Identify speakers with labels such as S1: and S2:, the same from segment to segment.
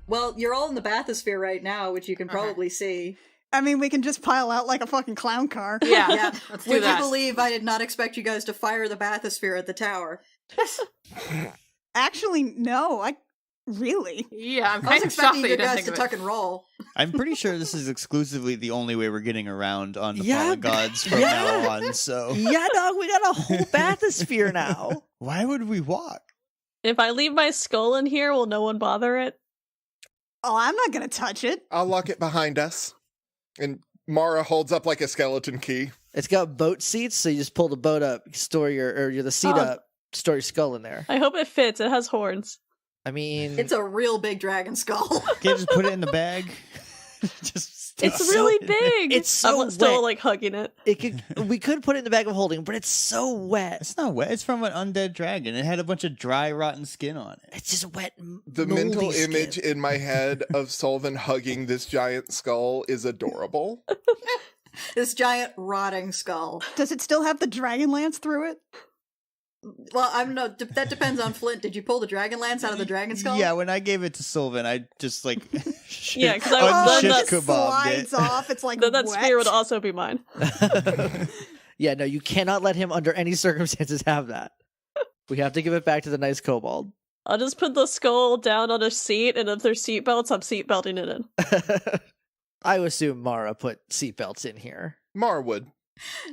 S1: Well, you're all in the bathysphere right now, which you can probably see.
S2: I mean, we can just pile out like a fucking clown car.
S3: Yeah, let's do
S1: Would
S3: that.
S1: you believe I did not expect you guys to fire the bathysphere at the tower?
S2: Actually, no. Really?
S3: Yeah, I'm
S1: I was
S3: kind of shocked
S1: expecting
S3: that
S1: you
S3: you didn't
S1: guys
S3: think
S1: to
S3: of
S1: tuck
S3: it.
S1: and roll.
S4: I'm pretty sure this is exclusively the only way we're getting around on the
S5: Yeah.
S4: fallen gods from now on, so...
S5: Yeah, dog, we got a whole bathysphere now.
S4: Why would we walk?
S6: If I leave my skull in here, will no one bother it?
S2: Oh, I'm not gonna touch it.
S7: I'll lock it behind us. And Mara holds up like a skeleton key.
S5: It's got boat seats, so you just pull the boat up, store the seat
S6: Oh.
S5: up, store your skull in there.
S6: I hope it fits. It has horns.
S5: I mean,
S1: It's a real big dragon skull.
S4: Can't just put it in the bag? Just
S6: It's
S5: so-
S6: really big.
S5: it's so
S6: I'm still
S5: wet.
S6: like hugging it.
S5: we could put it in the bag of holding, but it's so wet.
S4: It's not wet. It's from an undead dragon. It had a bunch of dry, rotten skin on it.
S5: It's just wet.
S7: The
S5: moldy
S7: mental
S5: skin.
S7: image in my head of Solvin hugging this giant skull is adorable.
S1: This giant rotting skull.
S2: Does it still have the dragon lance through it?
S1: Well, I'm no. That depends on Flint. Did you pull the dragon lance out of the dragon skull?
S4: Yeah, when I gave it to Sylvan, I just like
S6: Yeah, 'cause I would-
S2: Oh,
S6: then
S2: it
S6: that
S2: just slides off. It's like
S6: Then that
S2: wet.
S6: spear would also be mine.
S5: Yeah, no, you cannot let him under any circumstances have that. We have to give it back to the nice kobold.
S6: I'll just put the skull down on a seat, and if there's seatbelts, I'm seatbelting it in.
S5: I would assume Mara put seatbelts in here.
S7: Mara would.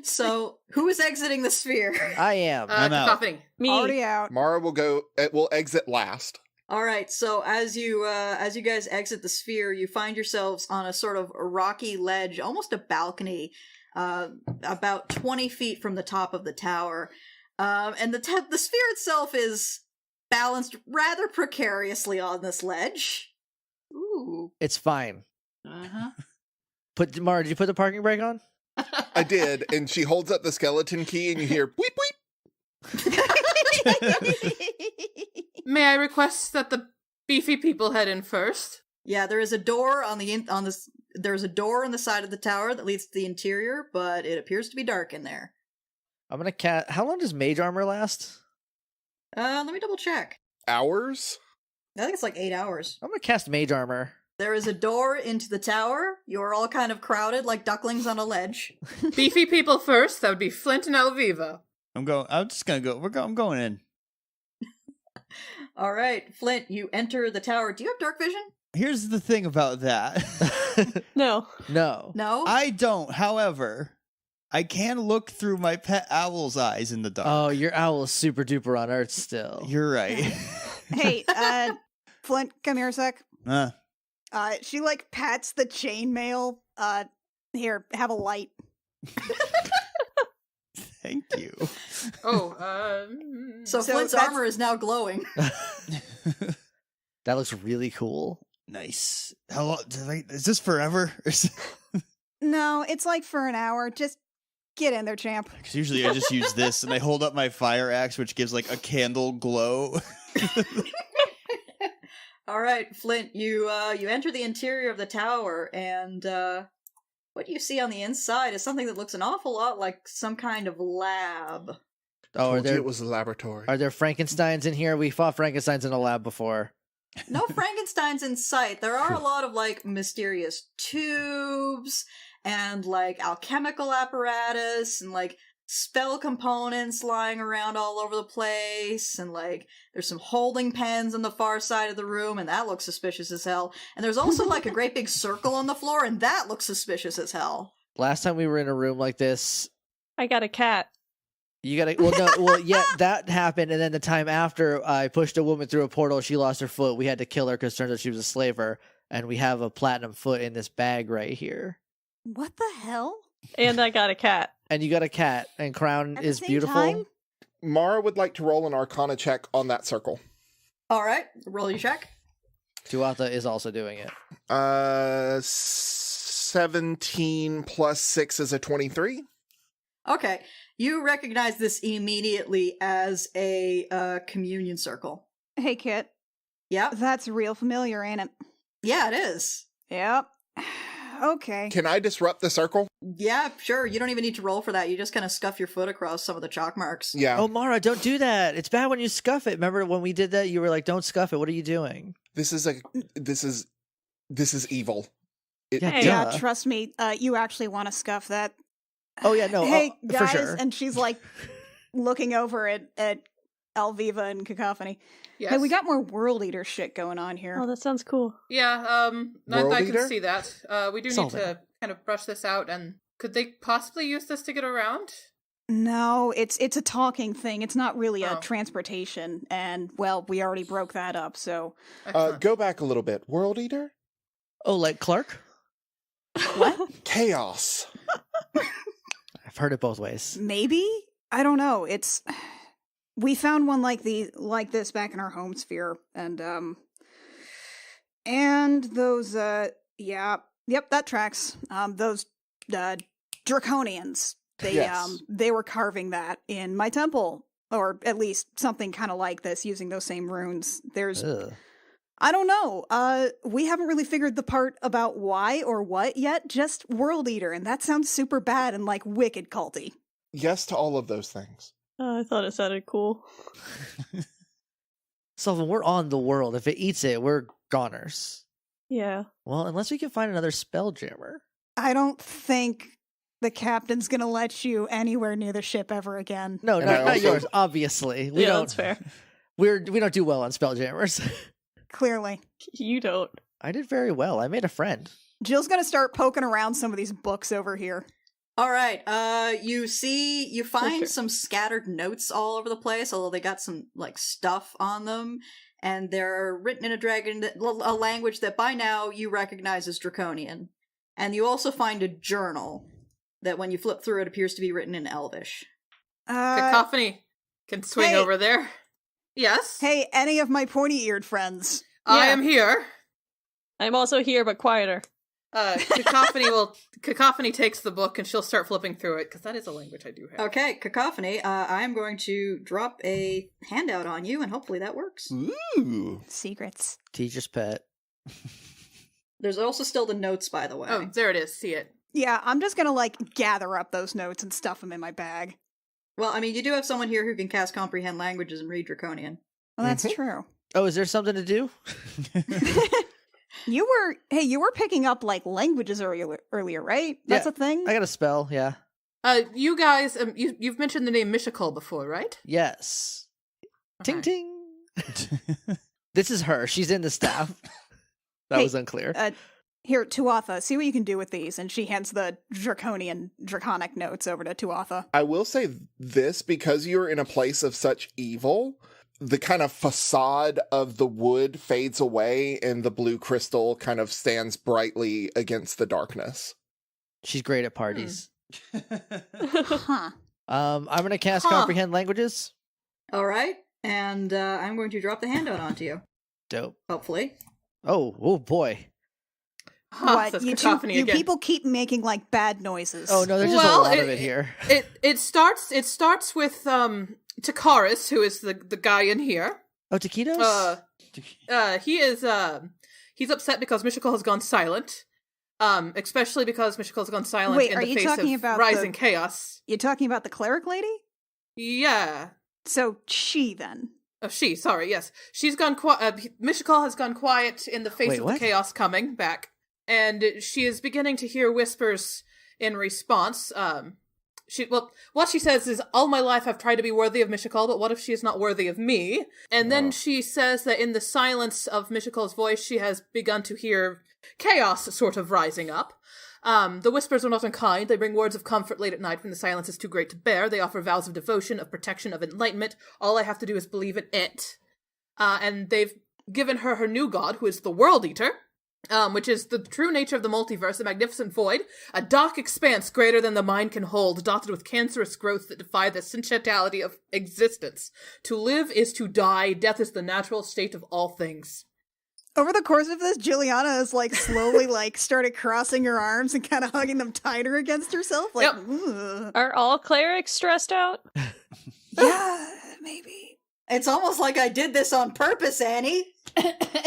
S1: So, who is exiting the sphere?
S5: I am.
S4: I'm out.
S3: Cacophony.
S6: Me.
S2: Already out.
S7: Mara will exit last.
S1: All right. So, as you guys exit the sphere, you find yourselves on a sort of rocky ledge, almost a balcony, about 20 feet from the top of the tower. And the sphere itself is balanced rather precariously on this ledge. Ooh.
S5: It's fine.
S3: Uh-huh.
S5: Mara, did you put the parking brake on?
S7: I did, and she holds up the skeleton key, and you hear bleep bleep.
S3: May I request that the beefy people head in first?
S1: Yeah, there is a door there's a door on the side of the tower that leads to the interior, but it appears to be dark in there.
S5: I'm gonna cast. How long does mage armor last?
S1: Let me double check.
S7: Hours?
S1: I think it's like 8 hours.
S5: I'm gonna cast mage armor.
S1: There is a door into the tower. You're all kind of crowded like ducklings on a ledge.
S3: Beefy people first. That would be Flint and Alviva.
S4: I'm just gonna go. I'm going in.
S1: All right, Flint, you enter the tower. Do you have dark vision?
S4: Here's the thing about that.
S6: No.
S5: No.
S1: No?
S4: I don't. However, I can look through my pet owl's eyes in the dark.
S5: Oh, your owl is super duper on Earth still.
S4: You're right.
S2: Hey, Flint, come here a sec.
S4: Huh.
S2: She like pats the chainmail. Here, have a light.
S4: Thank you.
S3: Oh,
S1: So
S2: So
S1: Flint's
S2: that's-
S1: armor is now glowing.
S5: That looks really cool.
S4: Nice. How long? Is this forever? Because
S2: No, it's like for an hour. Just get in there, champ.
S4: usually I just use this and I hold up my fire axe, which gives like a candle glow.
S1: All right, Flint, you enter the interior of the tower, and what you see on the inside is something that looks an awful lot like some kind of lab.
S5: Oh,
S7: Told you it was a laboratory.
S5: are there Frankensteins in here? We fought Frankensteins in a lab before.
S1: No Frankensteins in sight. There are a lot of like mysterious tubes and like alchemical apparatus and like spell components lying around all over the place, and like there's some holding pens on the far side of the room, and that looks suspicious as hell. And there's also like a great big circle on the floor, and that looks suspicious as hell.
S5: Last time we were in a room like this,
S6: I got a cat.
S5: you gotta. Yeah, that happened, and then the time after, I pushed a woman through a portal. She lost her foot. We had to kill her because it turns out she was a slaver, and we have a platinum foot in this bag right here.
S2: What the hell?
S6: And I got a cat.
S5: And you got a cat, and Crown
S2: At the
S5: is
S2: same
S5: beautiful.
S2: time?
S7: Mara would like to roll an Arcana check on that circle.
S1: All right, roll your check.
S5: Tuatha is also doing it.
S7: 17 plus 6 is a 23.
S1: Okay. You recognize this immediately as a communion circle.
S2: Hey, Kit.
S1: Yep.
S2: That's real familiar, ain't it?
S1: Yeah, it is.
S2: Yep. Okay.
S7: Can I disrupt the circle?
S1: Yeah, sure. You don't even need to roll for that. You just kind of scuff your foot across some of the chalk marks.
S7: Yeah.
S5: Oh, Mara, don't do that. It's bad when you scuff it. Remember when we did that? You were like, don't scuff it. What are you doing?
S7: This is evil.
S5: Yeah,
S6: Hey,
S2: Yeah,
S5: duh.
S2: trust me. You actually want to scuff that.
S5: Oh, yeah, no.
S2: Hey,
S5: for
S2: guys.
S5: sure.
S2: And she's like looking over at Alviva and Cacophony.
S3: Yes.
S2: Hey, we got more World Eater shit going on here.
S6: Oh, that sounds cool.
S3: Yeah, I
S7: World
S3: can
S7: Eater?
S3: see that. We do
S5: Solve
S3: need to kind of brush this out, and could they possibly use this to get around?
S2: No, it's a talking thing. It's not really a
S3: Oh.
S2: transportation. And, well, we already broke that up, so...
S3: Excellent.
S7: Go back a little bit. World Eater?
S5: Oh, like Clark?
S2: What?
S7: Chaos.
S5: I've heard it both ways.
S2: Maybe? I don't know. It's... We found one like this back in our home sphere, and those, yep, that tracks. Those, Draconians,
S7: Yes.
S2: they were carving that in my temple, or at least something kind of like this, using those same runes. There's...
S5: Ugh.
S2: I don't know. We haven't really figured the part about why or what yet, just World Eater, and that sounds super bad and like wicked culty.
S7: Yes to all of those things.
S6: I thought it sounded cool.
S5: Sullivan, we're on the world. If it eats it, we're goners.
S6: Yeah.
S5: Well, unless we can find another spelljammer.
S2: I don't think the captain's gonna let you anywhere near the ship ever again.
S5: No,
S7: And I
S5: not
S7: also-
S5: yours, obviously. We
S6: Yeah,
S5: don't
S6: that's fair.
S5: we don't do well on spelljammers.
S2: Clearly.
S6: You don't.
S5: I did very well. I made a friend.
S2: Jill's gonna start poking around some of these books over here.
S1: All right. You find
S6: sure.
S1: some scattered notes all over the place, although they got some like stuff on them, and they're written in a language that by now you recognize as Draconian. And you also find a journal that, when you flip through, it appears to be written in Elvish.
S3: Cacophony can swing
S2: hey.
S3: over there. Yes,
S2: Hey, any of my pointy-eared friends.
S3: I
S6: Yeah.
S3: am here.
S6: I'm also here, but quieter.
S3: Cacophony takes the book and she'll start flipping through it, because that is a language I do have.
S1: Okay, Cacophony, I'm going to drop a handout on you, and hopefully that works.
S7: Ooh.
S2: Secrets.
S5: Teacher's pet.
S1: There's also still the notes, by the way.
S3: Oh, there it is. See it.
S2: Yeah, I'm just gonna, like, gather up those notes and stuff them in my bag.
S1: Well, I mean, you do have someone here who can cast Comprehend Languages and read Draconian.
S2: Well, that's
S7: Mhm.
S2: true.
S5: Oh, is there something to do?
S2: You were picking up, like, languages earlier, right? That's
S5: Yeah,
S2: a thing?
S5: I got a spell, yeah.
S3: You guys, you've mentioned the name Mishakal before, right?
S5: Yes. Ting
S3: Okay.
S5: ting. This is her. She's in the staff. That
S2: Hey,
S5: was unclear.
S2: Here, Tuatha, see what you can do with these. And she hands the draconic notes over to Tuatha.
S7: I will say this, because you're in a place of such evil, the kind of facade of the wood fades away and the blue crystal kind of stands brightly against the darkness.
S5: She's great at parties.
S2: Huh.
S5: I'm gonna cast
S3: Huh.
S5: Comprehend Languages.
S1: All right, and I'm going to drop the handout onto you,
S5: Dope.
S1: hopefully.
S5: Oh boy.
S3: Huh,
S2: What?
S3: says
S2: You
S3: Cacophony again.
S2: people keep making, like, bad noises.
S5: Oh no, there's just
S3: Well,
S5: a lot of it here.
S3: It starts with Takaris, who is the guy in here.
S5: Oh, taquitos?
S3: He's upset because Mishakal has gone silent. Especially because Mishakal has gone silent
S2: Wait,
S3: in
S2: are
S3: the
S2: you
S3: face
S2: talking
S3: of
S2: about
S3: rising chaos.
S2: You talking about the cleric lady?
S3: Yeah.
S2: So she then.
S3: Oh, sorry, yes. She's gone quiet. Mishakal has gone quiet in the face
S5: Wait,
S3: of
S5: what?
S3: the chaos coming back. And she is beginning to hear whispers in response. What she says is, all my life I've tried to be worthy of Mishakal, but what if she is not worthy of me? And then she says that in the silence of Mishakal's voice, she has begun to hear chaos sort of rising up. The whispers are not unkind. They bring words of comfort late at night when the silence is too great to bear. They offer vows of devotion, of protection, of enlightenment. All I have to do is believe in it. And they've given her her new god, who is the World Eater, which is the true nature of the multiverse, a magnificent void, a dark expanse greater than the mind can hold, dotted with cancerous growths that defy the essentiality of existence. To live is to die. Death is the natural state of all things.
S2: Over the course of this, Juliana has like slowly like started crossing her arms and kind of hugging them tighter against herself. Like,
S3: Yep.
S2: "Ugh."
S6: Are all clerics stressed out?
S2: Yeah, maybe.
S1: It's almost like I did this on purpose, Annie.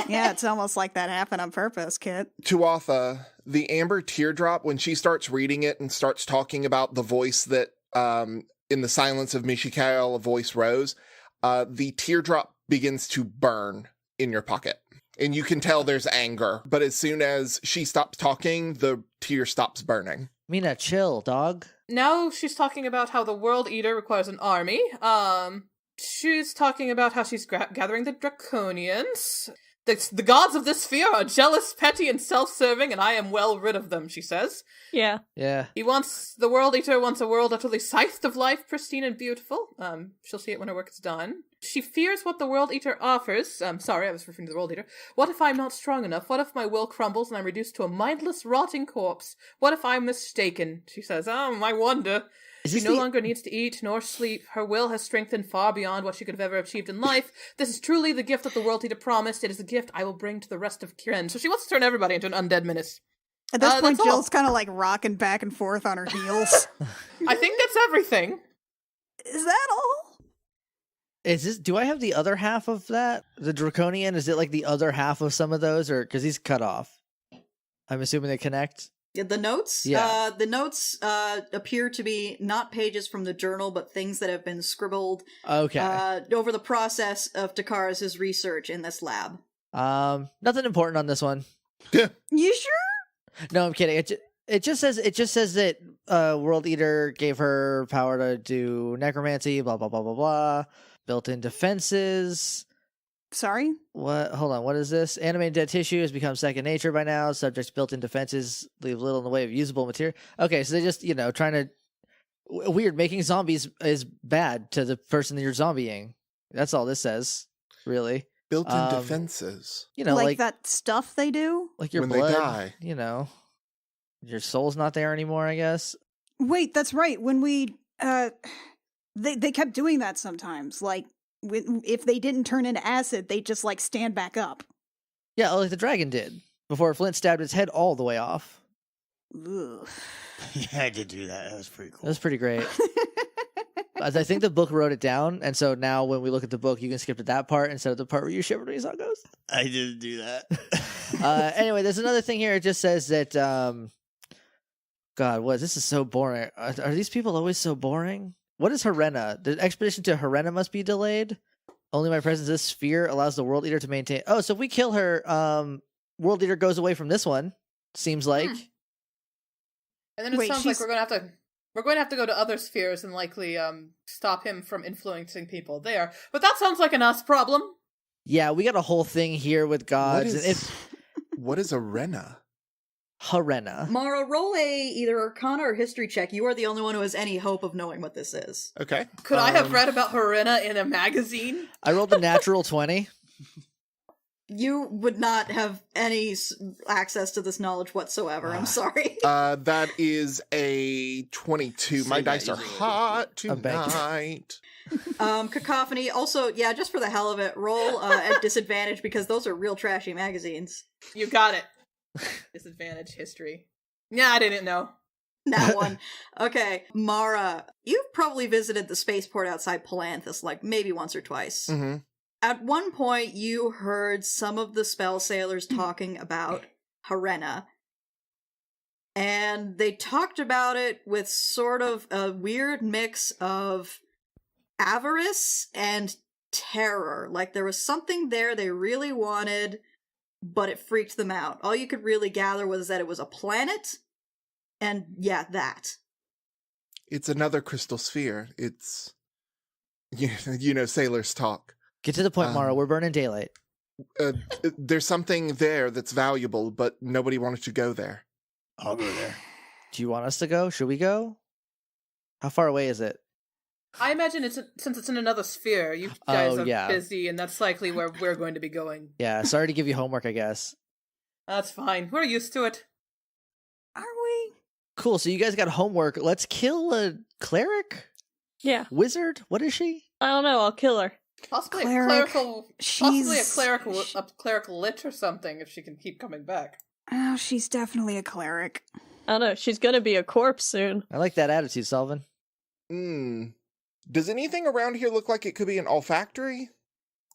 S2: Yeah, it's almost like that happened on purpose, Kit.
S7: Tuatha, the Amber Teardrop, when she starts reading it and starts talking about the voice that, in the silence of Mishikael, a voice rose, the teardrop begins to burn in your pocket. And you can tell there's anger, but as soon as she stops talking, the tear stops burning.
S5: Mina, chill, dog.
S3: Now she's talking about how the World Eater requires an army. She's talking about how she's gathering the Draconians. The gods of this sphere are jealous, petty, and self-serving, and I am well rid of them, she says.
S6: Yeah.
S5: Yeah.
S3: The World Eater wants a world utterly scythed of life, pristine and beautiful. She'll see it when her work is done. She fears what the World Eater offers. Sorry, I was referring to the World Eater. What if I'm not strong enough? What if my will crumbles and I'm reduced to a mindless, rotting corpse? What if I'm mistaken? She says, I wonder. She no longer needs to eat nor sleep. Her will has strengthened far beyond what she could have ever achieved in life. This is truly the gift that the World Eater promised. It is the gift I will bring to the rest of Kiren. So she wants to turn everybody into an undead menace.
S2: At this point,
S3: that's all.
S2: Jill's kind of like rocking back and forth on her heels.
S3: I think that's everything.
S2: Is that all?
S5: Is this? Do I have the other half of that? The Draconian? Is it like the other half of some of those, or because he's cut off? I'm assuming they connect.
S1: The notes?
S5: Yeah.
S1: The notes appear to be not pages from the journal, but things that have been scribbled
S5: Okay.
S1: over the process of Takara's research in this lab.
S5: Nothing important on this one.
S2: You sure?
S5: No, I'm kidding. It just says that World Eater gave her power to do necromancy. Blah blah blah blah blah. Built-in defenses.
S2: Sorry?
S5: What? Hold on. What is this? Animated dead tissue has become second nature by now. Subject's built-in defenses leave little in the way of usable material. Okay, so they just, trying to... Weird. Making zombies is bad to the person that you're zombieing. That's all this says, really.
S7: Built-in defenses.
S2: Like that stuff they do?
S5: Like your
S7: when
S5: blood,
S7: they die.
S5: Your soul's not there anymore, I guess.
S2: Wait, that's right. When we... They kept doing that sometimes. Like, if they didn't turn into acid, they just, like, stand back up.
S5: Yeah, like the dragon did. Before Flint stabbed its head all the way off.
S2: Ugh.
S4: Yeah, I did do that. That was pretty cool.
S5: That was pretty great. I think the book wrote it down, and so now when we look at the book, you can skip to that part instead of the part where you shivered when you saw ghosts.
S4: I didn't do that.
S5: Anyway, there's another thing here. It just says that, God, this is so boring. Are these people always so boring? What is Harena? The expedition to Harena must be delayed. Only my presence in this sphere allows the World Eater to maintain... Oh, so if we kill her, World Eater goes away from this one, seems like.
S3: And then it sounds like we're going to have to go to other spheres and likely stop him from influencing people there. But that sounds like an us problem.
S5: Yeah, we got a whole thing here with gods.
S7: What is Arena?
S5: Harena.
S1: Mara, roll either Arcana or History check. You are the only one who has any hope of knowing what this is.
S7: Okay.
S3: Could I have read about Harena in a magazine?
S5: I rolled a natural 20.
S1: You would not have any access to this knowledge whatsoever. I'm sorry.
S7: That is a 22. My dice are hot tonight.
S1: Cacophony. Also, yeah, just for the hell of it, roll at disadvantage because those are real trashy magazines.
S3: You got it. Disadvantage history. Yeah, I didn't know.
S1: That one. Okay, Mara, you've probably visited the spaceport outside Palanthus like maybe once or twice.
S7: Mm-hmm.
S1: At one point, you heard some of the spell sailors talking about Harena. And they talked about it with sort of a weird mix of avarice and terror. Like there was something there they really wanted, but it freaked them out. All you could really gather was that it was a planet, and yeah, that.
S7: It's another crystal sphere. It's, sailors talk.
S5: Get to the point, Mara. We're burning daylight.
S7: There's something there that's valuable, but nobody wanted to go there.
S4: I'll go there.
S5: Do you want us to go? Should we go? How far away is it?
S3: I imagine since it's in another sphere, you guys are
S5: yeah.
S3: busy, and that's likely where we're going to be going.
S5: Yeah, sorry to give you homework, I guess.
S3: That's fine. We're used to it.
S2: Are we?
S5: Cool, so you guys got homework. Let's kill a cleric?
S6: Yeah.
S5: Wizard? What is she?
S6: I don't know. I'll kill her.
S3: Possibly
S2: Cleric.
S3: possibly
S2: She's-
S3: a clerical lit or something if she can keep coming back.
S2: Oh, she's definitely a cleric.
S6: I don't know. She's gonna be a corpse soon.
S5: I like that attitude, Sullivan.
S7: Does anything around here look like it could be an olfactory?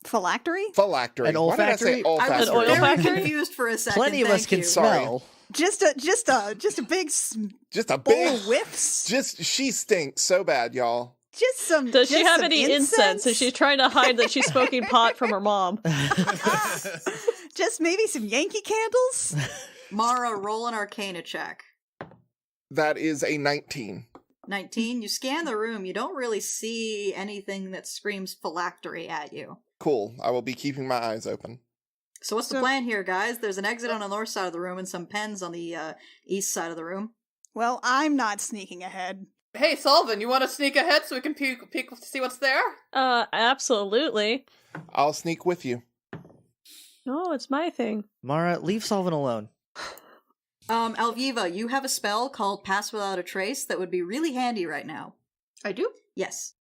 S2: Phylactery?
S7: Phylactery.
S5: An
S7: Why did I say
S5: olfactory?
S7: olfactory?
S1: I was
S6: An oil
S1: very
S6: factory?
S1: confused for a second.
S5: Plenty of us
S1: thank
S5: can
S1: you.
S7: Sorry.
S5: smell.
S2: Just a big
S7: Just a
S2: bowl
S7: big.
S2: of whiffs.
S7: Just she stinks so bad, y'all.
S2: Just some.
S6: Does she
S2: just
S6: have
S2: some
S6: any incense? Is she trying to hide that she's smoking pot from her mom?
S2: Just maybe some Yankee candles?
S1: Mara, roll an Arcana check.
S7: That is a 19.
S1: 19. You scan the room. You don't really see anything that screams phylactery at you.
S7: Cool. I will be keeping my eyes open.
S1: So what's the plan here, guys? There's an exit on the north side of the room and some pens on the east side of the room.
S2: Well, I'm not sneaking ahead.
S3: Hey, Sullivan, you want to sneak ahead so we can peek to see what's there?
S6: Absolutely.
S7: I'll sneak with you.
S6: No, it's my thing.
S5: Mara, leave Sullivan alone.
S1: Alviva, you have a spell called Pass Without a Trace that would be really handy right now.
S8: I do?
S1: Yes.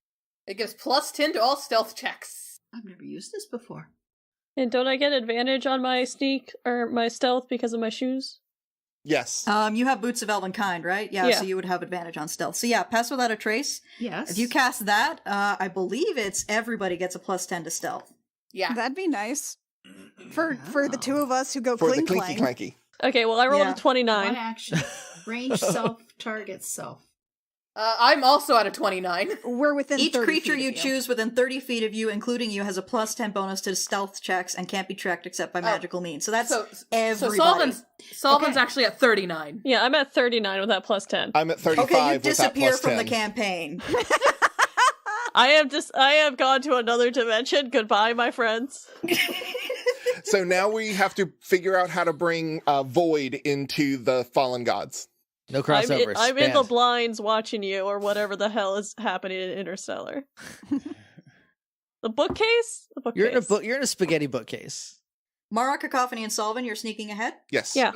S3: It gives +10 to all stealth checks.
S8: I've never used this before.
S6: And don't I get advantage on my sneak or my stealth because of my shoes?
S7: Yes.
S1: You have Boots of Elvenkind, right? Yeah,
S6: Yeah.
S1: so you would have advantage on stealth. So yeah, Pass Without a Trace.
S8: Yes.
S1: If you cast that, I believe it's everybody gets a +10 to stealth.
S3: Yeah.
S2: That'd be nice. For the two of us who go
S7: For the
S2: clink
S7: clinky
S2: clang.
S7: clanky.
S6: Okay, well I rolled
S1: Yeah.
S6: a 29.
S8: One action. Range self, target self.
S3: I'm also at a 29.
S2: We're within
S1: Each
S2: 30
S1: creature
S2: feet
S1: you
S2: of
S1: choose within 30 feet of you, including you, has a +10 bonus to stealth checks and can't be tracked except by magical means. So that's
S3: So
S1: everybody.
S3: Sullivan's
S1: Okay.
S3: actually at 39.
S6: Yeah, I'm at 39 with that +10.
S7: I'm at 35
S1: Okay, you
S7: with that
S1: disappear
S7: plus
S1: from
S7: 10.
S1: the campaign.
S6: I have gone to another dimension. Goodbye, my friends.
S7: So now we have to figure out how to bring Void into the Fallen Gods.
S5: No crossovers.
S6: I'm in the
S5: Banned.
S6: blinds watching you, or whatever the hell is happening in Interstellar. The bookcase? The bookcase.
S5: You're in a book. You're in a spaghetti bookcase.
S1: Mara, Cacophony, and Solvin, you're sneaking ahead?
S7: Yes.
S6: Yeah.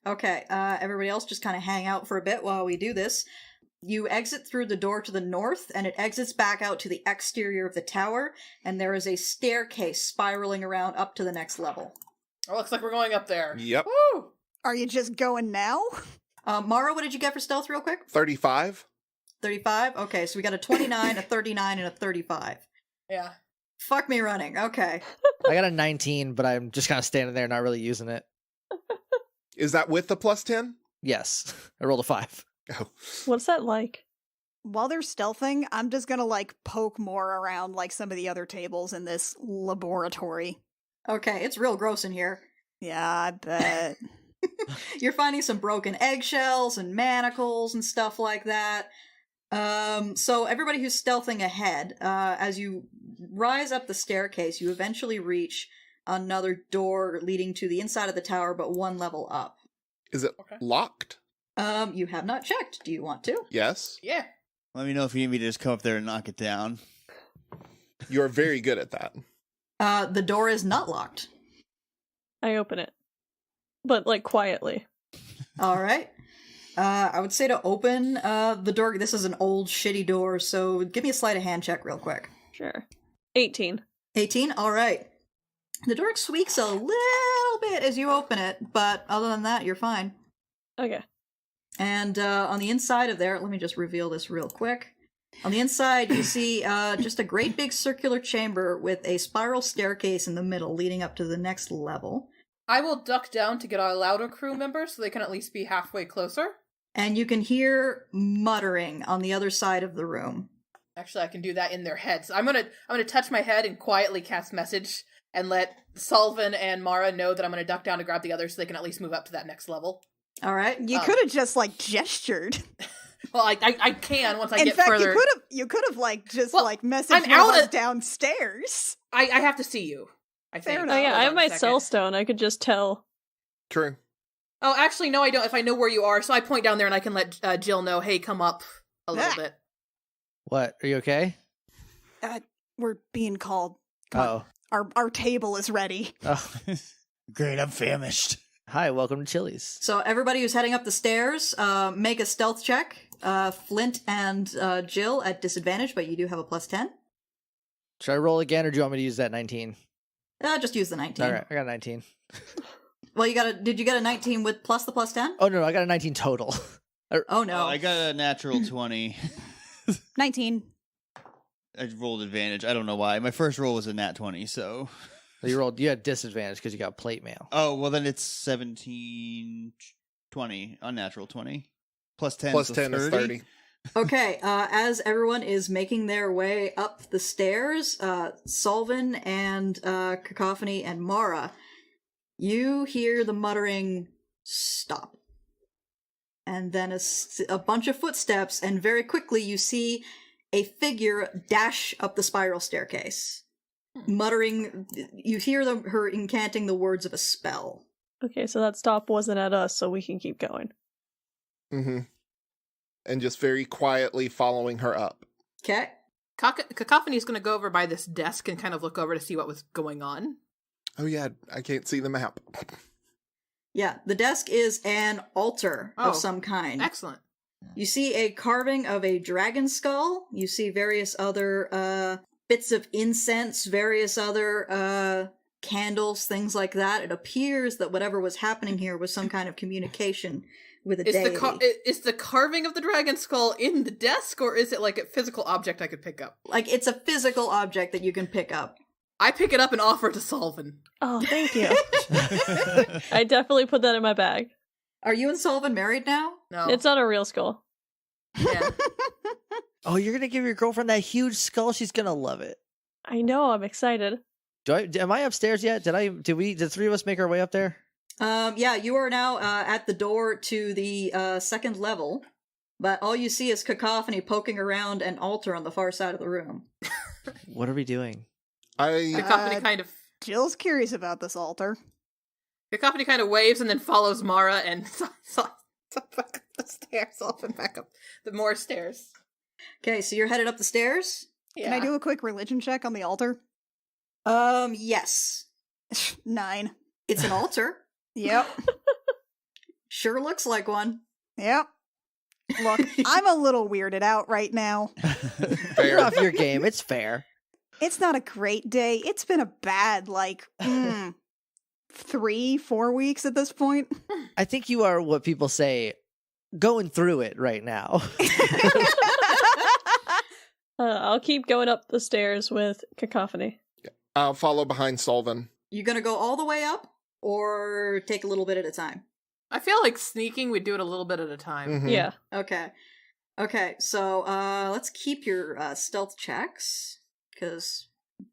S1: Okay, everybody else just kind of hang out for a bit while we do this. You exit through the door to the north, and it exits back out to the exterior of the tower, and there is a staircase spiraling around up to the next level.
S3: Oh, looks like we're going up there.
S7: Yep.
S3: Woo!
S2: Are you just going now?
S1: Mara, what did you get for stealth real quick?
S7: 35.
S1: 35? Okay, so we got a 29, a 39, and a 35.
S3: Yeah.
S1: Fuck me running, okay.
S5: I got a 19, but I'm just kind of standing there, not really using it.
S7: Is that with the plus 10?
S5: Yes, I rolled a 5.
S7: Oh.
S6: What's that like?
S2: While they're stealthing, I'm just gonna poke more around some of the other tables in this laboratory.
S1: Okay, it's real gross in here.
S2: Yeah, I bet.
S1: You're finding some broken eggshells and manacles and stuff like that. So everybody who's stealthing ahead, as you rise up the staircase, you eventually reach another door leading to the inside of the tower, but one level up.
S7: Is it locked?
S1: You have not checked. Do you want to?
S7: Yes.
S3: Yeah.
S4: Let me know if you need me to just come up there and knock it down.
S7: You're very good at that.
S1: The door is not locked.
S6: I open it. But, quietly.
S1: All right. I would say to open the door. This is an old, shitty door, so give me a sleight of hand check real quick.
S6: Sure. 18.
S1: 18? All right. The door squeaks a little bit as you open it, but other than that, you're fine.
S6: Okay.
S1: And on the inside of there, let me just reveal this real quick. On the inside, you see just a great big circular chamber with a spiral staircase in the middle leading up to the next level.
S3: I will duck down to get our louder crew members so they can at least be halfway closer.
S1: And you can hear muttering on the other side of the room.
S3: Actually, I can do that in their heads. I'm gonna touch my head and quietly cast message and let Sullivan and Mara know that I'm gonna duck down to grab the others so they can at least move up to that next level.
S1: All right.
S2: You could have just gestured.
S3: Well, I can once I
S2: In
S3: get
S2: fact,
S3: further.
S2: you could have just
S3: Well,
S2: messaged
S3: I'm
S2: one
S3: out
S2: of us
S3: of-
S2: downstairs.
S3: I have to see you. I think.
S2: Fair
S6: Oh, yeah,
S3: Hold
S6: I have
S3: on
S6: my
S3: a second.
S6: cellstone. I could just tell.
S7: True.
S3: Oh, actually, no, I don't. If I know where you are, so I point down there and I can let Jill know, hey, come up a little
S2: Ah.
S3: bit.
S5: What? Are you okay?
S2: We're being called. Come on.
S5: Oh.
S2: Our table is ready.
S5: Oh.
S4: Great, I'm famished.
S5: Hi, welcome to Chili's.
S1: So everybody who's heading up the stairs, make a stealth check. Flint and Jill at disadvantage, but you do have a +10.
S5: Should I roll again, or do you want me to use that 19?
S1: Just use the 19.
S5: All right, I got a 19.
S1: Well, did you get a 19 with plus the plus 10?
S5: Oh, no, I got a 19 total.
S1: Oh, no.
S4: I got a natural 20.
S2: 19.
S4: I rolled advantage. I don't know why. My first roll was a nat 20, so.
S5: You had disadvantage because you got plate mail.
S4: Oh, well, then it's 17, 20, unnatural 20. Plus 10,
S7: Plus
S4: so
S7: 10 is 30.
S1: Okay, as everyone is making their way up the stairs, Solvin and Cacophony and Mara, you hear the muttering, "Stop." And then a bunch of footsteps, and very quickly you see a figure dash up the spiral staircase. Muttering, you hear her incanting the words of a spell.
S6: Okay, so that stop wasn't at us, so we can keep going.
S7: Mm-hmm. And just very quietly following her up.
S1: Okay?
S3: Cacophony's going to go over by this desk and kind of look over to see what was going on.
S7: Oh yeah, I can't see the map.
S1: Yeah, the desk is an altar
S3: Oh,
S1: of some kind.
S3: Excellent.
S1: You see a carving of a dragon skull. You see various other bits of incense, various other candles, things like that. It appears that whatever was happening here was some kind of communication with a deity.
S3: Is the carving of the dragon skull in the desk, or is it like a physical object I could pick up?
S1: Like, it's a physical object that you can pick up.
S3: I pick it up and offer it to Solvin.
S6: Oh, thank you. I definitely put that in my bag.
S1: Are you and Solvin married now?
S3: No.
S6: It's not a real skull.
S3: Yeah.
S5: Oh, you're going to give your girlfriend that huge skull? She's going to love it.
S6: I know, I'm excited.
S5: Am I upstairs yet? Did the three of us make our way up there?
S1: Yeah, you are now at the door to the second level, but all you see is Cacophony poking around an altar on the far side of the room.
S5: What are we doing?
S3: Cacophony kind of
S2: Jill's curious about this altar.
S3: Cacophony kind of waves and then follows Mara and back up the stairs, off and back up the more stairs.
S1: Okay, so you're headed up the stairs?
S3: Yeah.
S2: Can I do a quick religion check on the altar?
S1: Yes.
S2: 9.
S1: It's an altar.
S2: Yep.
S1: Sure looks like one.
S2: Yep. Look, I'm a little weirded out right now.
S5: You're off your game. It's fair.
S2: It's not a great day. It's been a bad, 3-4 weeks at this point.
S5: I think you are what people say, going through it right now.
S6: I'll keep going up the stairs with Cacophony.
S7: I'll follow behind Solvin.
S1: You gonna go all the way up, or take a little bit at a time?
S3: I feel like sneaking, we do it a little bit at a time.
S7: Mhm.
S6: Yeah.
S1: Okay, so let's keep your stealth checks, because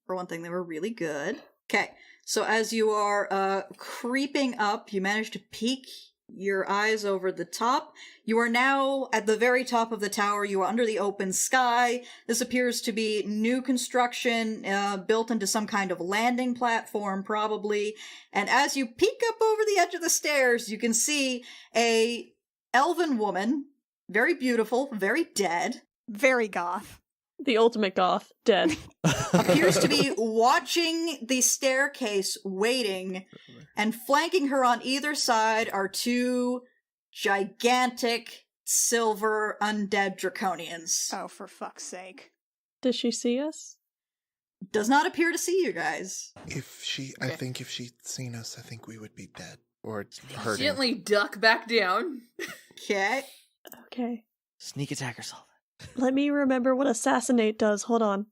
S1: for one thing, they were really good. Okay, so as you are creeping up, you manage to peek your eyes over the top. You are now at the very top of the tower. You are under the open sky. This appears to be new construction, built into some kind of landing platform, probably. And as you peek up over the edge of the stairs, you can see a elven woman, very beautiful, very dead,
S2: Very goth.
S6: The ultimate goth, dead.
S1: appears to be watching the staircase, waiting, and flanking her on either side are two gigantic silver undead draconians.
S2: Oh, for fuck's sake.
S6: Does she see us?
S1: Does not appear to see you guys.
S7: I think if she'd seen us, I think we would be dead. Or hurting.
S3: Gently duck back down.
S1: Okay.
S6: Okay.
S5: Sneak attack herself.
S6: Let me remember what assassinate does. Hold on.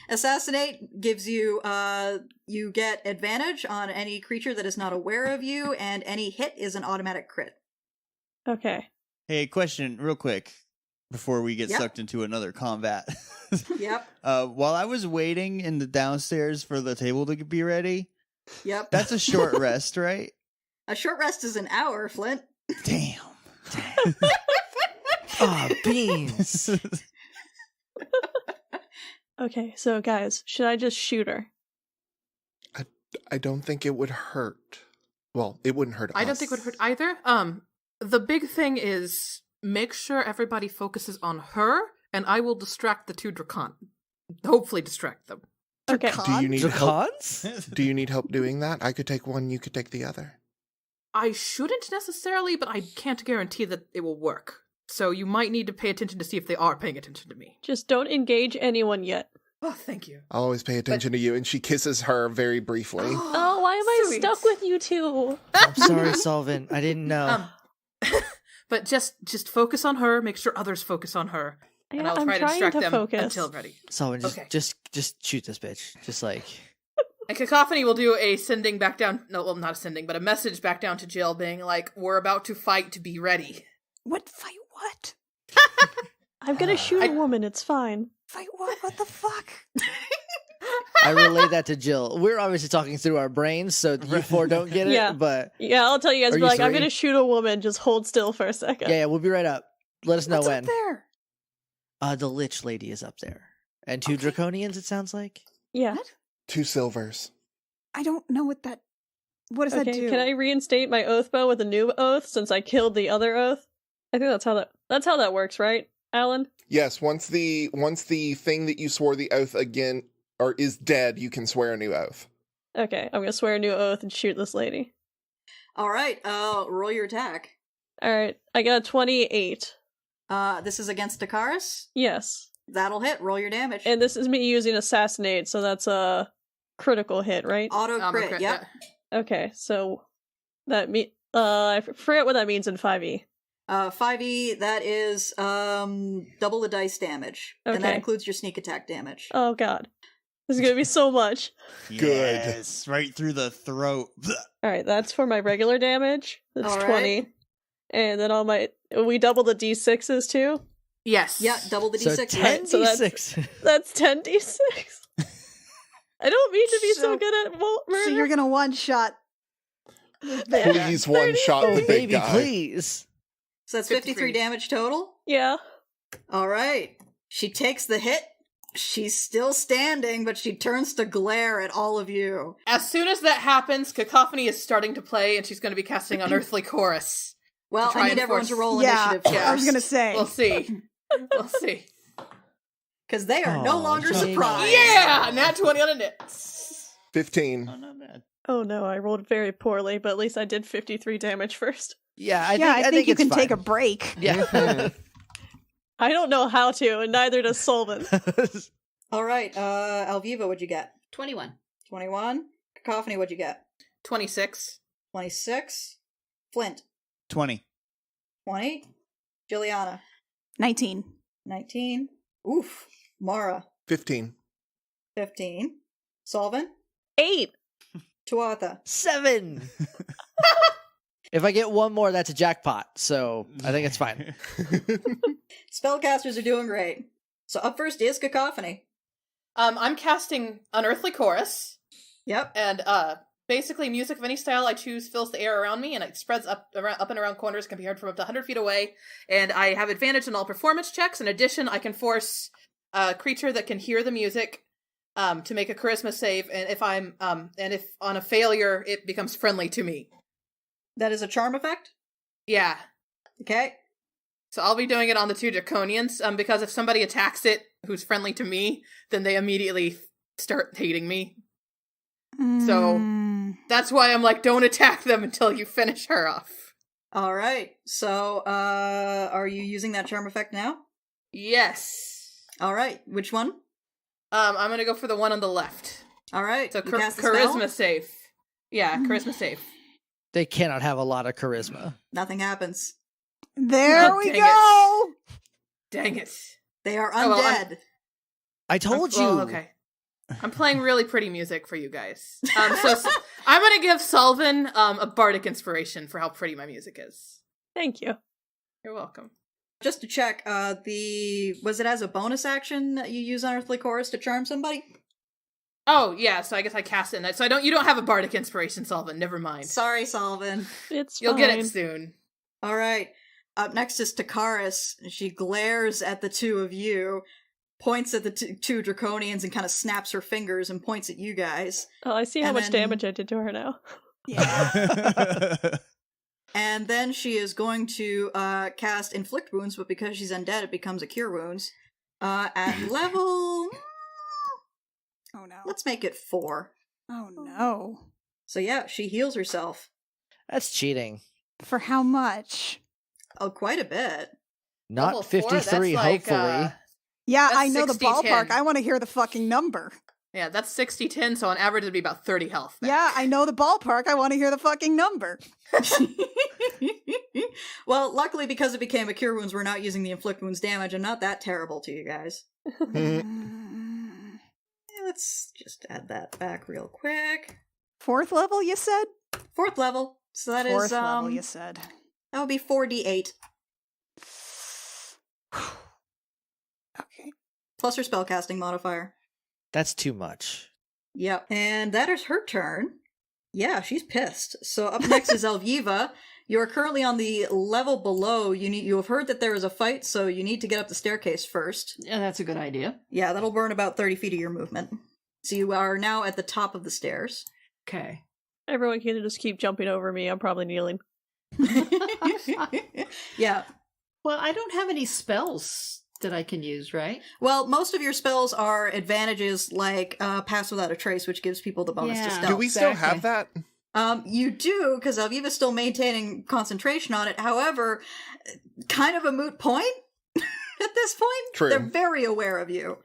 S1: Assassinate gives you, you get advantage on any creature that is not aware of you, and any hit is an automatic crit.
S6: Okay.
S4: Hey, question real quick before we get
S1: Yep.
S4: sucked into another combat.
S1: Yep.
S4: While I was waiting in the downstairs for the table to be ready,
S1: Yep.
S4: that's a short rest, right?
S1: A short rest is an hour, Flint.
S4: Damn.
S5: Ah, beans.
S6: Okay, so guys, should I just shoot her?
S7: I don't think it would hurt. Well, it wouldn't hurt us.
S3: I don't think it would hurt either. The big thing is make sure everybody focuses on her, and I will distract the two Dracon. Hopefully distract them.
S6: Okay.
S7: Do you need help?
S5: Dracons?
S7: Do you need help doing that? I could take one, you could take the other.
S3: I shouldn't necessarily, but I can't guarantee that it will work. So you might need to pay attention to see if they are paying attention to me.
S6: Just don't engage anyone yet.
S3: Oh, thank you.
S7: I'll always pay attention to you. And she kisses her very briefly.
S6: Oh, why am I
S3: Sweet.
S6: stuck with you two?
S5: I'm sorry, Solvin. I didn't know.
S3: But just focus on her. Make sure others focus on her, and
S6: Yeah,
S3: I'll
S6: I'm
S3: try to
S6: trying
S3: distract
S6: to
S3: them
S6: focus.
S3: until ready.
S5: Solvin,
S3: Okay.
S5: just shoot this bitch. Just like
S3: And Cacophony will do a sending back down. No, well, not a sending, but a message back down to Jill, being like, "We're about to fight. To be ready."
S2: What fight? What
S6: I'm gonna shoot a woman, it's fine.
S2: fight? What the fuck?
S5: I relay that to Jill. We're obviously talking through our brains, so you four don't get it.
S6: Yeah.
S5: But
S6: Yeah, I'll tell you guys,
S5: Are
S6: be
S5: you
S6: like, I'm
S5: three?
S6: gonna shoot a woman, just hold still for a second.
S5: yeah, we'll be right up. Let us know
S2: What's
S5: when.
S2: up there?
S5: The Lich Lady is up there, and 2
S2: Okay.
S5: Draconians. It sounds like.
S6: Yeah.
S7: 2 silvers.
S2: I don't know what that. What does that
S6: Okay,
S2: do?
S6: can I reinstate my oath bow with a new oath since I killed the other oath? I think that's how that works, right, Alan?
S7: Yes, once the thing that you swore the oath again or is dead, you can swear a new oath.
S6: Okay, I'm gonna swear a new oath and shoot this lady.
S1: All right, roll your attack.
S6: Alright, I got a 28.
S1: This is against Dakaris.
S6: Yes.
S1: That'll hit. Roll your damage.
S6: And this is me using Assassinate, so that's a critical hit, right?
S1: Auto crit. Yep.
S6: Okay, so that I forget what that means in 5e.
S1: 5e. That is double the dice damage, and that
S6: Okay.
S1: includes your sneak attack damage.
S6: Oh god. This is gonna be so much.
S7: Good.
S4: Yes, right through the throat.
S6: Alright, that's for my regular damage. That's
S1: All right.
S6: 20. And then we double the d6s too?
S3: Yes.
S1: Yeah, double the
S5: So
S1: d6.
S5: 10
S6: So that's-
S5: d6.
S6: That's 10d6. I don't mean to be so
S2: So-
S6: good at murder.
S2: So you're gonna one shot.
S7: Please one shot
S5: Oh,
S7: the big
S5: baby,
S7: guy.
S5: please.
S1: So that's 53 damage total.
S6: Yeah.
S1: All right. She takes the hit. She's still standing, but she turns to glare at all of you.
S3: As soon as that happens, Cacophony is starting to play, and she's going to be casting Unearthly Chorus.
S1: Well,
S3: try
S1: I
S3: and
S1: need everyone
S3: force-
S1: to roll
S2: Yeah,
S1: initiative
S2: I was
S1: first.
S2: gonna say.
S3: We'll see. We'll see.
S1: Because they are no
S5: Aw,
S1: longer
S5: Jamie.
S1: surprised.
S3: Yeah! Nat 20 on a net.
S7: 15.
S4: Oh, not bad.
S6: Oh no, I rolled very poorly, but at least I did 53 damage first.
S5: Yeah,
S2: I think you
S5: it's
S2: can
S5: fine.
S2: take a break.
S5: Yeah.
S6: I don't know how to, and neither does Solvin.
S1: All right. Alviva, what'd you get?
S8: 21.
S1: 21. Cacophony, what'd you get?
S3: 26.
S1: 26. Flint,
S4: 20.
S1: 20. Juliana,
S2: 19.
S1: 19. Oof. Mara,
S7: 15.
S1: 15. Solvin,
S6: 8!
S1: Tuatha.
S5: 7. If I get one more, that's a jackpot. So I think it's fine.
S1: Spellcasters are doing great. So up first is Cacophony.
S3: I'm casting Unearthly Chorus,
S1: Yep.
S3: and basically music of any style I choose fills the air around me, and it spreads up and around corners, can be heard from up to 100 feet away, and I have advantage on all performance checks. In addition, I can force a creature that can hear the music to make a charisma save, and if on a failure, it becomes friendly to me.
S1: That is a charm effect.
S3: Yeah.
S1: Okay.
S3: So I'll be doing it on the 2 Draconians, because if somebody attacks it who's friendly to me, then they immediately start hating me. So-
S2: Mm.
S3: That's why I'm like, don't attack them until you finish her off.
S1: All right. So, are you using that charm effect now?
S3: Yes.
S1: All right. Which one?
S3: I'm gonna go for the one on the left.
S1: All right.
S3: So
S1: You cast the spell?
S3: charisma save. Yeah, charisma save.
S5: They cannot have a lot of charisma.
S1: Nothing happens.
S2: There
S3: Oh,
S2: we
S3: dang
S2: go.
S3: Dang it.
S1: They are
S3: Oh, well,
S1: undead.
S5: I told you.
S3: Well, okay. I'm playing really pretty music for you guys. So I'm gonna give Solvin a bardic inspiration for how pretty my music is.
S6: Thank you.
S3: You're welcome.
S1: Just to check, was it as a bonus action that you use Unearthly Chorus to charm somebody?
S3: Oh yeah, so I guess I cast it. So you don't have a bardic inspiration, Solvin. Never mind.
S1: Sorry, Solvin.
S6: It's
S3: You'll
S6: fine.
S3: get it soon.
S1: All right. Up next is Takaris. She glares at the two of you, points at the two Draconians, and kind of snaps her fingers and points at you guys.
S6: Oh, I see how
S1: And
S6: much
S1: then-
S6: damage I did to her now.
S2: Yeah.
S1: And then she is going to cast Inflict Wounds, but because she's undead, it becomes a Cure Wounds. At level...
S2: Oh no.
S1: Let's make it 4.
S2: Oh no.
S1: So yeah, she heals herself.
S5: That's cheating.
S2: For how much?
S1: Oh, quite a bit.
S5: Not
S3: Level 4, that's
S5: 53,
S3: like,
S5: hopefully.
S2: Yeah,
S3: That's
S2: I know the
S3: 60-10.
S2: ballpark. I want to hear the fucking number.
S3: Yeah, that's 60-10, so on average it'd be about 30 health. back.
S2: Yeah, I know the ballpark. I want to hear the fucking number.
S1: Well, luckily, because it became a cure wounds, we're not using the inflict wounds damage. I'm not that terrible to you guys. Let's just add that back real quick.
S2: 4th level, you said?
S1: 4th level. So that
S2: 4th
S1: is
S2: level, you said.
S1: that would be 4d8
S2: Okay.
S1: plus her spellcasting modifier.
S5: That's too much.
S1: Yep. And that is her turn. Yeah, she's pissed. So up next is Elviva. You are currently on the level below. You have heard that there is a fight, so you need to get up the staircase first.
S8: Yeah, that's a good idea.
S1: Yeah, that'll burn about 30 feet of your movement. So you are now at the top of the stairs.
S8: Okay.
S6: Everyone can just keep jumping over me. I'm probably kneeling.
S1: Yeah.
S8: Well, I don't have any spells that I can use, right?
S1: Well, most of your spells are advantages like Pass Without a Trace, which gives people the bonus to
S8: Yeah.
S1: stealth.
S7: Do we still
S8: Exactly.
S7: have that?
S1: You do, because Alviva's still maintaining concentration on it. However, kind of a moot point at this point.
S7: True.
S1: They're very aware of you.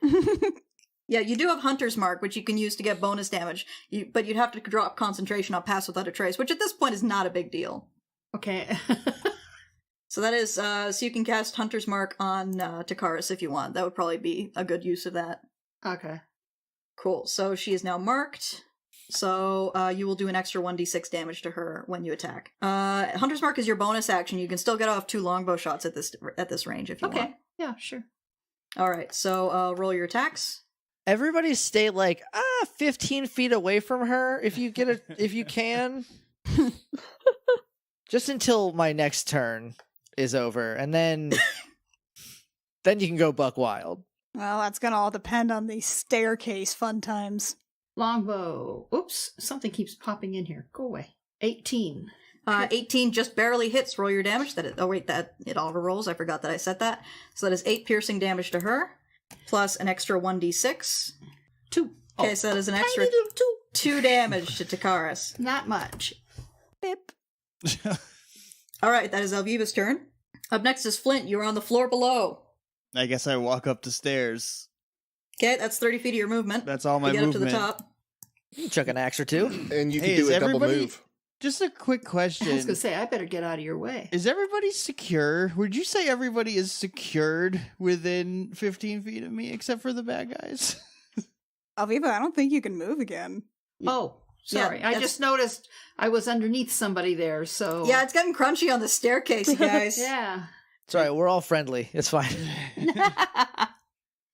S1: Yeah, you do have Hunter's Mark, which you can use to get bonus damage, but you'd have to drop concentration on Pass Without a Trace, which at this point is not a big deal.
S8: Okay.
S1: So that is, so you can cast Hunter's Mark on Takaris if you want. That would probably be a good use of that.
S8: Okay.
S1: Cool. So she is now marked. So you will do an extra 1d6 damage to her when you attack. Hunter's Mark is your bonus action. You can still get off 2 longbow shots at this range if you want.
S8: Okay. Yeah, sure.
S1: All right. So roll your attacks.
S5: Everybody stay like 15 feet away from her if you get if you can. Just until my next turn is over, and then you can go buck wild.
S2: Well, that's gonna all depend on the staircase fun times.
S8: Longbow. Oops, something keeps popping in here. Go away. 18.
S1: 18 just barely hits. Roll your damage. That it auto rolls. I forgot that I said that. So that is 8 piercing damage to her, plus an extra 1d6.
S8: 2.
S1: Okay, so that is an extra
S8: Tiny little 2.
S1: 2 damage to Takaris.
S8: Not much.
S2: Bip.
S1: All right, that is Alviva's turn. Up next is Flint. You're on the floor below.
S4: I guess I walk up the stairs.
S1: Okay, that's 30 feet of your movement.
S4: That's all my
S1: you get
S4: movement.
S1: up to the top.
S5: You can chuck an axe or two.
S7: And you
S4: Hey,
S7: can do
S4: is
S7: a double
S4: everybody-
S7: move.
S4: Just a quick
S8: I was going to
S4: question.
S8: say, I better get out of your way.
S4: Is everybody secure? Would you say everybody is secured within 15 feet of me except for the bad guys?
S2: Alviva, I don't think you can move again.
S8: Oh, sorry. I
S1: that's-
S8: just noticed I was underneath somebody there, so...
S1: Yeah, it's getting crunchy on the staircase, you guys.
S8: Yeah.
S5: It's all right. We're all friendly. It's fine.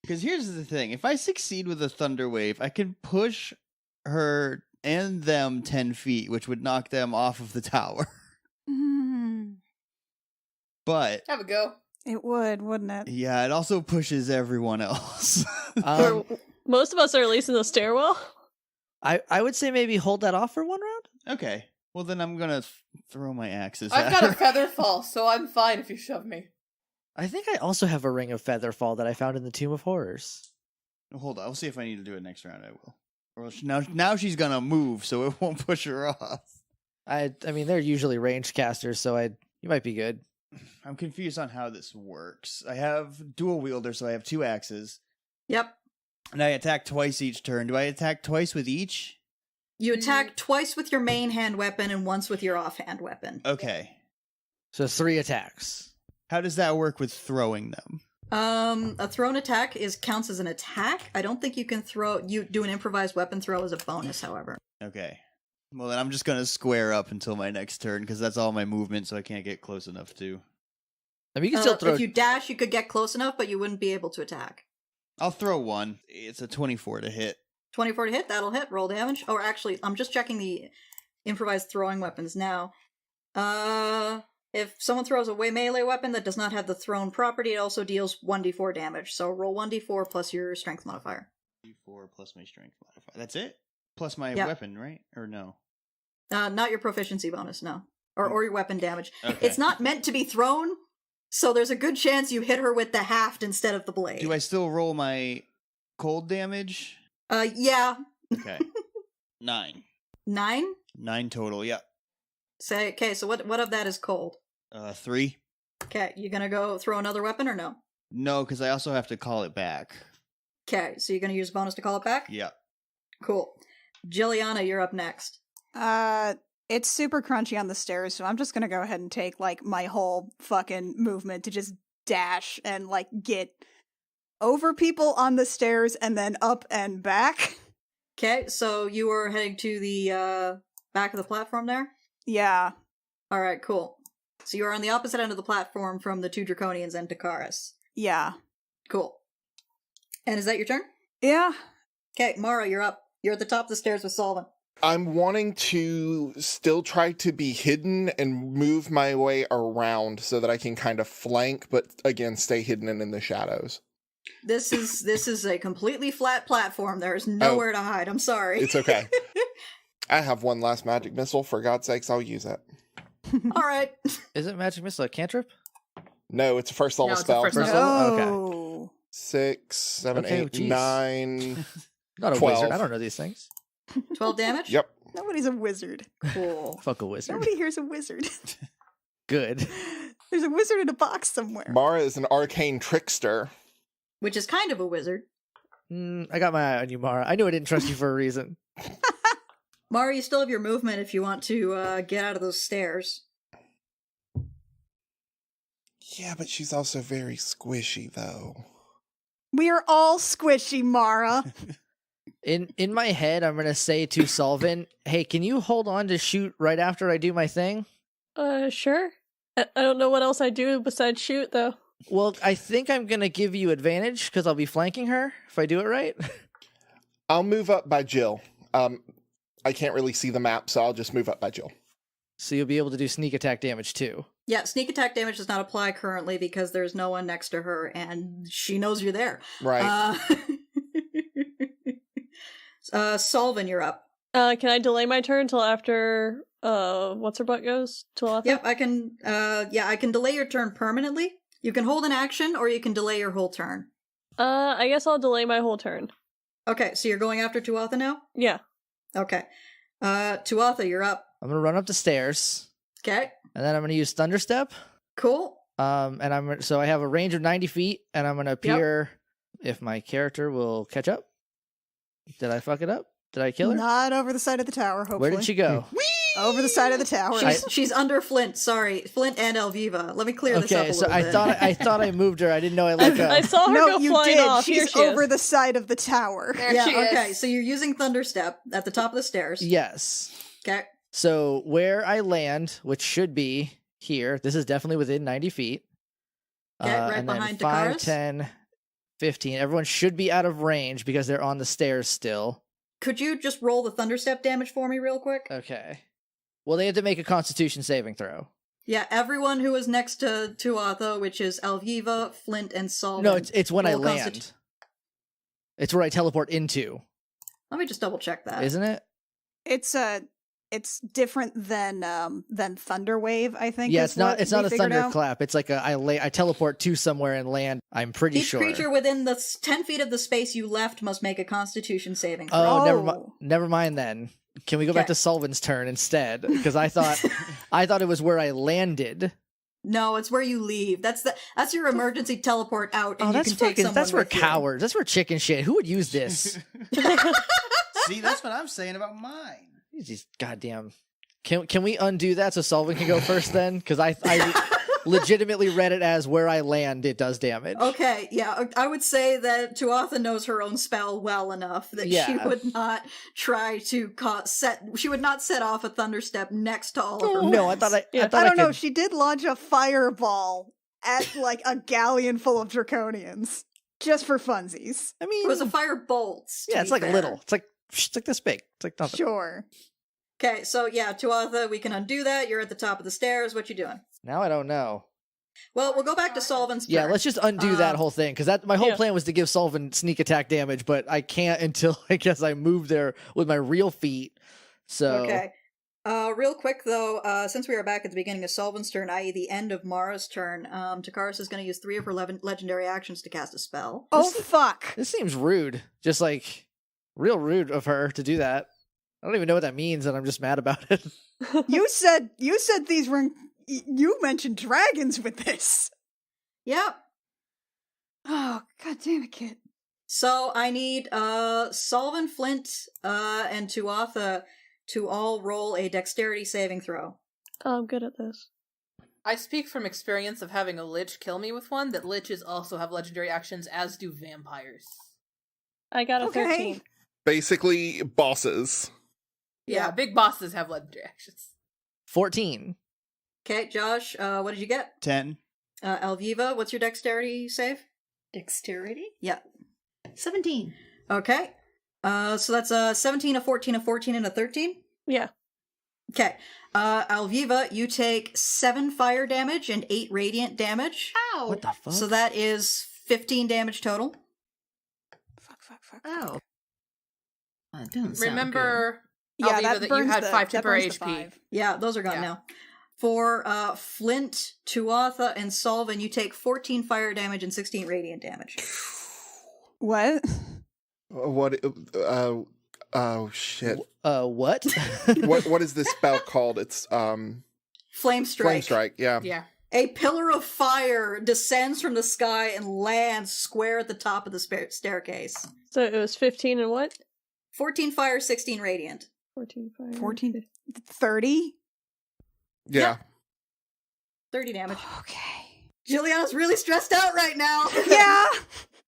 S4: Because here's the thing. If I succeed with a thunder wave, I can push her and them 10 feet, which would knock them off of the tower. But,
S3: Have a go.
S2: It would, wouldn't it?
S4: yeah, it also pushes everyone else.
S6: Most of us are at least in the stairwell.
S5: I would say maybe hold that off for one round.
S4: Okay. Well, then I'm going to throw my axes
S3: I've
S4: at
S3: got a
S4: her.
S3: feather fall, so I'm fine if you shove me.
S5: I think I also have a ring of featherfall that I found in the Tomb of Horrors.
S4: Hold on. I'll see if I need to do it next round. I will. Or now she's going to move, so it won't push her off.
S5: I mean, they're usually ranged casters, so you might be good.
S4: I'm confused on how this works. I have dual wielder, so I have 2 axes.
S1: Yep.
S4: And I attack twice each turn. Do I attack twice with each?
S1: You attack twice with your main hand weapon and once with your offhand weapon.
S4: Okay.
S5: So 3 attacks.
S4: How does that work with throwing them?
S1: A thrown attack counts as an attack. I don't think you can do an improvised weapon throw as a bonus, however.
S4: Okay. Well, then I'm just going to square up until my next turn, because that's all my movement, so I can't get close enough to...
S5: I mean, you can still throw.
S1: If you dash, you could get close enough, but you wouldn't be able to attack.
S4: I'll throw 1. It's a 24 to hit.
S1: 24 to hit, that'll hit. Roll damage. Or actually, I'm just checking the improvised throwing weapons now. If someone throws a melee weapon that does not have the thrown property, it also deals 1d4 damage. So roll 1d4 plus your strength modifier.
S4: 4 plus my strength modifier. That's it? Plus my
S1: Yeah.
S4: weapon, right? Or no?
S1: Not your proficiency bonus, no. Or your weapon damage.
S4: Okay.
S1: It's not meant to be thrown, so there's a good chance you hit her with the haft instead of the blade.
S4: Do I still roll my cold damage?
S1: Yeah.
S4: Okay. 9.
S1: 9?
S4: 9 total, yep.
S1: Okay, so what of that is cold?
S4: 3.
S1: Okay, you gonna go throw another weapon or no?
S4: No, because I also have to call it back.
S1: Okay, so you're gonna use bonus to call it back?
S4: Yeah.
S1: Cool. Jilliana, you're up next.
S2: It's super crunchy on the stairs, so I'm just gonna go ahead and take, like, my whole fucking movement to just dash and, like, get over people on the stairs and then up and back.
S1: Okay, so you are heading to the back of the platform there?
S2: Yeah.
S1: Alright, cool. So you are on the opposite end of the platform from the two Draconians and Takaris.
S2: Yeah.
S1: Cool. And is that your turn?
S2: Yeah.
S1: Okay, Mara, you're up. You're at the top of the stairs with Solvin.
S7: I'm wanting to still try to be hidden and move my way around so that I can kind of flank, but again, stay hidden and in the shadows.
S1: This is a completely flat platform. There is nowhere to hide. I'm sorry.
S7: It's okay. I have one last magic missile. For God's sakes, I'll use it.
S1: Alright.
S5: Is magic missile a cantrip?
S7: No, it's a first level
S3: No, it's a
S7: spell.
S3: first
S5: First
S3: level.
S5: level? Okay.
S2: No.
S7: 6, 7,
S5: Okay,
S7: 8,
S5: geez.
S7: 9.
S5: Not a
S7: 12.
S5: wizard. I don't know these things.
S1: 12 damage?
S7: Yep.
S2: Nobody's a wizard.
S1: Cool.
S5: Fuck a wizard.
S2: Nobody here's a wizard.
S5: Good.
S2: There's a wizard in a box somewhere.
S7: Mara is an arcane trickster.
S1: Which is kind of a wizard.
S5: I got my eye on you, Mara. I knew I didn't trust you for a reason.
S1: Mara, you still have your movement if you want to get out of those stairs.
S7: Yeah, but she's also very squishy, though.
S2: We are all squishy, Mara.
S5: In my head, I'm gonna say to Solvin, "Hey, can you hold on to shoot right after I do my thing?"
S6: Sure. I don't know what else I do besides shoot, though.
S5: Well, I think I'm gonna give you advantage because I'll be flanking her if I do it right.
S7: I'll move up by Jill. I can't really see the map, so I'll just move up by Jill.
S5: So you'll be able to do sneak attack damage too.
S1: Yeah, sneak attack damage does not apply currently because there's no one next to her and she knows you're there.
S7: Right.
S1: Solvin, you're up.
S6: Can I delay my turn till after, what's her butt goes? Till after?
S1: Yep, I can, I can delay your turn permanently. You can hold an action or you can delay your whole turn.
S6: I guess I'll delay my whole turn.
S1: Okay, so you're going after Tuatha now?
S6: Yeah.
S1: Okay. Tuatha, you're up.
S5: I'm gonna run up the stairs,
S1: Okay,
S5: and then I'm gonna use Thunderstep.
S1: cool.
S5: And so I have a range of 90 feet, and I'm gonna appear if my character will catch up. Did I fuck it up? Did I kill her?
S2: Not over the side of the tower, hopefully.
S5: Where did she go?
S2: Over the side of the tower.
S1: She's under Flint, sorry. Flint and Elviva. Let me clear this up a
S5: Okay,
S1: little
S5: so
S1: bit.
S5: I thought I moved her. I didn't know I let go.
S6: I saw her
S2: No,
S6: go
S2: you
S6: flying
S2: did.
S6: off. Here
S2: She's
S6: she is.
S2: over the side of the tower.
S3: There
S1: Yeah,
S3: she
S1: okay,
S3: is.
S1: so you're using Thunderstep at the top of the stairs.
S5: Yes.
S1: Okay.
S5: So where I land, which should be here, this is definitely within 90 feet.
S1: Okay, right
S5: and then
S1: behind
S5: 5,
S1: Takaris.
S5: 10, 15. Everyone should be out of range because they're on the stairs still.
S1: Could you just roll the Thunderstep damage for me real quick?
S5: Okay. Well, they have to make a Constitution saving throw.
S1: Yeah, everyone who is next to Tuatha, which is Elviva, Flint, and Solvin.
S5: No, it's when I
S1: roll
S5: land. It's where I teleport into,
S1: Let me just double check that.
S5: isn't it?
S2: It's different than Thunderwave, I think.
S5: Yeah,
S2: is
S5: it's not.
S2: what
S5: It's not
S2: we
S5: a
S2: figured out.
S5: thunderclap. It's like I teleport to somewhere and land. I'm pretty
S1: Each
S5: sure.
S1: creature within the 10 feet of the space you left must make a Constitution saving throw.
S5: Oh,
S2: Oh.
S5: never mind then. Can we go back
S1: Okay.
S5: to Solvin's turn instead? Because I thought it was where I landed.
S1: No, it's where you leave. That's your emergency teleport out, and
S5: Oh,
S1: you
S5: that's
S1: can take
S5: fucking.
S1: someone
S5: That's for
S1: with you.
S5: cowards. That's for chicken shit. Who would use this?
S4: See, that's what I'm saying about mine.
S5: These goddamn. Can we undo that so Solvin can go first then? Because I legitimately read it as where I land, it does damage.
S1: Okay, yeah, I would say that Tuatha knows her own spell well enough that she
S5: Yeah.
S1: would not try to she would not set off a Thunderstep next to all of her
S5: No, I
S1: friends.
S5: thought I.
S6: Yeah.
S5: I thought
S2: I don't know.
S5: could-
S2: She did launch a fireball at like a galleon full of draconians just for funsies.
S5: I
S1: It
S5: mean,
S1: was a fire bolt.
S5: yeah, it's like little. It's like this big. It's like nothing.
S2: Sure.
S1: Okay, so yeah, Tuatha, we can undo that. You're at the top of the stairs. What you doing?
S5: Now I don't know.
S1: Well, we'll go back to Solvin's turn.
S5: Yeah, let's just undo that whole thing because my whole
S6: Yeah.
S5: plan was to give Solvin sneak attack damage, but I can't until I guess I move there with my real feet. So
S1: Okay. Real quick though, since we are back at the beginning of Solvin's turn, i.e. the end of Mara's turn, Takaris is going to use 3 of her legendary actions to cast a spell.
S2: Oh fuck!
S5: this seems rude. Just like real rude of her to do that. I don't even know what that means, and I'm just mad about it.
S2: You said these were You mentioned dragons with this.
S1: Yep.
S2: Oh, god damn it, kid.
S1: So I need Solvin, Flint, and Tuatha to all roll a dexterity saving throw.
S6: Oh, I'm good at this.
S3: I speak from experience of having a lich kill me with one, that liches also have legendary actions, as do vampires.
S6: I got a
S2: Okay.
S6: 13.
S7: Basically, bosses.
S3: Yeah, big bosses have legendary actions.
S5: 14.
S1: Okay, Josh, what did you get?
S4: 10.
S1: Alviva, what's your dexterity save?
S8: Dexterity?
S1: Yeah.
S8: 17.
S1: Okay. So that's a 17, a 14, a 14, and a 13?
S6: Yeah.
S1: Okay. Alviva, you take 7 fire damage and 8 radiant damage.
S8: Ow!
S5: What the fuck?
S1: So that is 15 damage total.
S2: Fuck.
S8: Oh. That doesn't sound
S3: Remember,
S2: Yeah,
S3: Alviva,
S2: that
S3: that you
S2: burns
S3: had
S2: the-
S3: 5
S2: that
S3: temporary
S2: burns the
S3: HP.
S2: 5.
S1: Yeah, those are gone
S3: Yeah.
S1: now. For Flint, Tuatha, and Solvin, you take 14 fire damage and 16 radiant damage.
S2: What?
S7: What? Oh shit!
S5: What?
S7: What is this spell called? It's
S1: Flame Strike.
S7: Flame Strike. Yeah.
S3: Yeah.
S1: A pillar of fire descends from the sky and lands square at the top of the staircase.
S6: So it was 15 and what?
S1: 14 fire, 16 radiant.
S6: 14, 5.
S2: 14, 30?
S7: Yeah.
S1: 30 damage.
S2: Okay.
S1: Juliana's really stressed out right now.
S2: Yeah!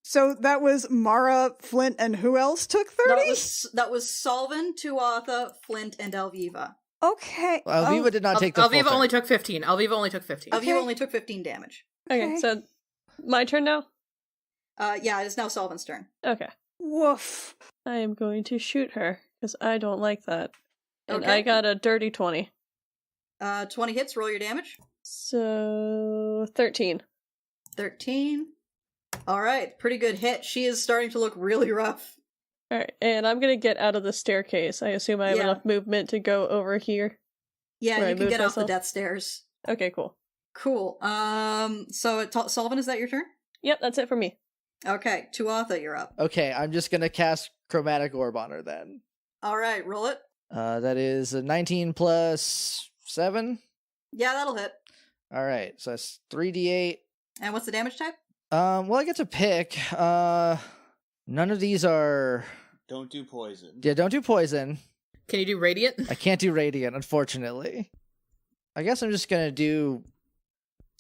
S2: So that was Mara, Flint, and who else took 30?
S1: That was Solvin, Tuatha, Flint, and Alviva.
S2: Okay.
S5: Well, Alviva did not take the full
S3: Alviva only
S5: 30.
S3: took 15. Alviva only took 15.
S2: Okay.
S1: Alviva only took 15 damage.
S6: Okay, so my turn now?
S1: Yeah, it is now Solvin's turn.
S6: Okay.
S2: Woof.
S6: I am going to shoot her, because I don't like that. And
S1: Okay.
S6: I got a dirty 20.
S1: 20 hits, roll your damage.
S6: So 13.
S1: 13. Alright, pretty good hit. She is starting to look really rough.
S6: Alright, and I'm gonna get out of the staircase. I assume I have
S1: Yeah.
S6: enough movement to go over here.
S1: Yeah,
S6: Where I
S1: you can
S6: moved
S1: get off the
S6: myself?
S1: death stairs.
S6: Okay, cool.
S1: Cool. So Solvin, is that your turn?
S6: Yep, that's it for me.
S1: Okay, Tuatha, you're up.
S5: Okay, I'm just gonna cast Chromatic Orb on her then.
S1: Alright, roll it.
S5: That is a 19 plus 7.
S1: Yeah, that'll hit.
S5: Alright, so that's 3d8.
S1: And what's the damage type?
S5: Well, I get to pick. None of these are...
S4: Don't do poison.
S5: Yeah, don't do poison.
S3: Can you do radiant?
S5: I can't do radiant, unfortunately. I guess I'm just gonna do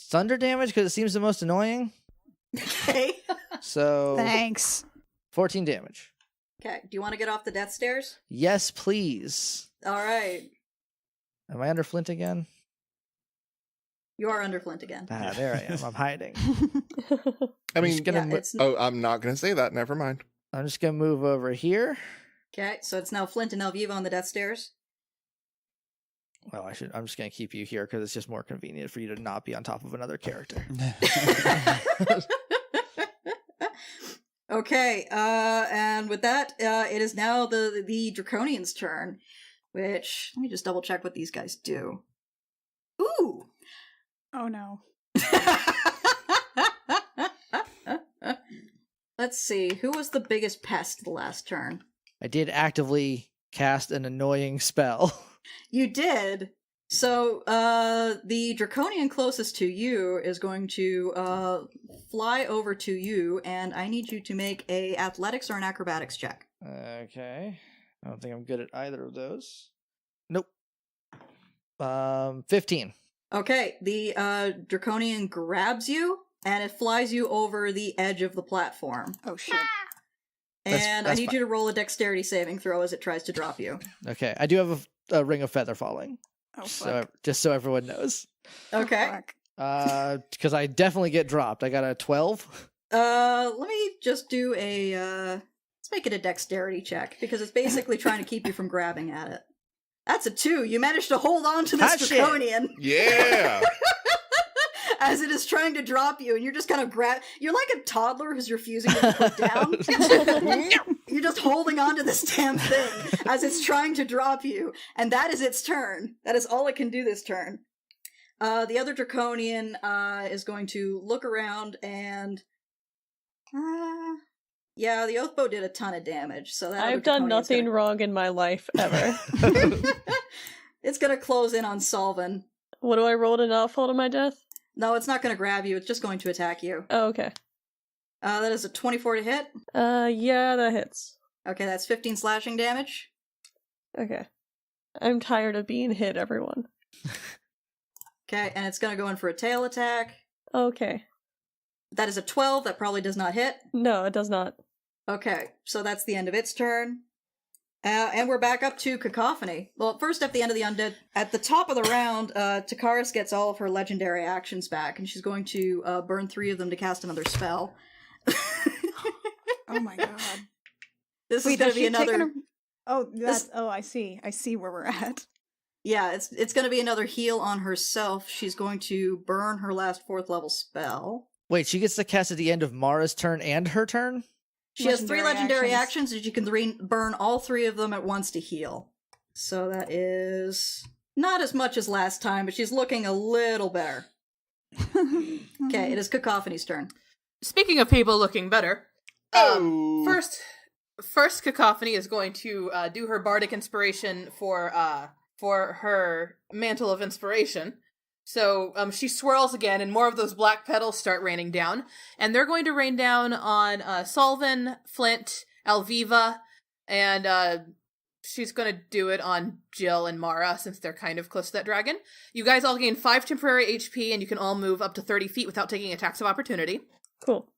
S5: thunder damage because it seems the most annoying.
S1: Okay.
S5: So
S2: Thanks.
S5: 14 damage.
S1: Okay, do you want to get off the death stairs?
S5: Yes, please.
S1: Alright.
S5: Am I under Flint again?
S1: You are under Flint again.
S5: Ah, there I am. I'm hiding.
S7: I mean,
S5: just gonna
S1: Yeah,
S5: mo-
S1: it's...
S7: oh, I'm not gonna say that. Never mind.
S5: I'm just gonna move over here.
S1: Okay, so it's now Flint and Alviva on the death stairs.
S5: Well, I'm just gonna keep you here because it's just more convenient for you to not be on top of another character.
S1: Okay, and with that, it is now the Draconian's turn, which, let me just double check what these guys do. Ooh!
S2: Oh no.
S1: Let's see, who was the biggest pest the last turn?
S5: I did actively cast an annoying spell.
S1: You did! So, the Draconian closest to you is going to, fly over to you, and I need you to make a athletics or an acrobatics check.
S5: Okay. I don't think I'm good at either of those. Nope. 15.
S1: Okay, the, Draconian grabs you, and it flies you over the edge of the platform.
S2: Oh shit.
S1: And I
S5: that's
S1: need
S5: fine.
S1: you to roll a dexterity saving throw as it tries to drop you.
S5: Okay. I do have a ring of feather falling.
S2: Oh fuck.
S5: So just so everyone knows.
S1: Okay.
S2: Fuck.
S5: Because I definitely get dropped. I got a 12.
S1: Let me just do a, let's make it a dexterity check, because it's basically trying to keep you from grabbing at it. That's a 2. You managed to hold on to this
S5: Hot shit.
S1: Draconian
S7: Yeah.
S1: as it is trying to drop you, and you're just kind of you're like a toddler who's refusing to be put down. You're just holding on to this damn thing as it's trying to drop you, and that is its turn. That is all it can do this turn. The other Draconian is going to look around and... yeah, the Oathbow did a ton of damage, so that other
S6: I've done
S1: Draconian's
S6: nothing
S1: gonna...
S6: wrong in my life ever.
S1: It's gonna close in on Solvin.
S6: What do I roll to not fall to my death?
S1: No, it's not going to grab you. It's just going to attack you.
S6: Oh, okay.
S1: That is a 24 to hit.
S6: Yeah, that hits.
S1: Okay, that's 15 slashing damage.
S6: Okay. I'm tired of being hit, everyone.
S1: Okay, and it's going to go in for a tail attack.
S6: Okay.
S1: That is a 12. That probably does not hit.
S6: No, it does not.
S1: Okay, so that's the end of its turn. And we're back up to Cacophony. Well, first at the end of the undead. At the top of the round, Takaris gets all of her legendary actions back, and she's going to burn 3 of them to cast another spell.
S2: Oh my god.
S1: This
S2: Wait,
S1: is going
S2: has
S1: to be
S2: she taken
S1: another...
S2: I see. I see where we're at.
S1: Yeah, it's going to be another heal on herself. She's going to burn her last 4th level spell.
S5: Wait, she gets to cast at the end of Mara's turn and her turn?
S1: She has 3 legendary actions, and you can burn all 3 of them at once to heal. So that is not as much as last time, but she's looking a little better. Okay, it is Cacophony's turn.
S3: Speaking of people looking better,
S7: Oh.
S3: first Cacophony is going to do her bardic inspiration for her mantle of inspiration. So she swirls again, and more of those black petals start raining down, and they're going to rain down on Solvin, Flint, Alviva, and she's going to do it on Jill and Mara since they're kind of close to that dragon. You guys all gain 5 temporary HP, and you can all move up to 30 feet without taking attacks of opportunity.
S6: Cool.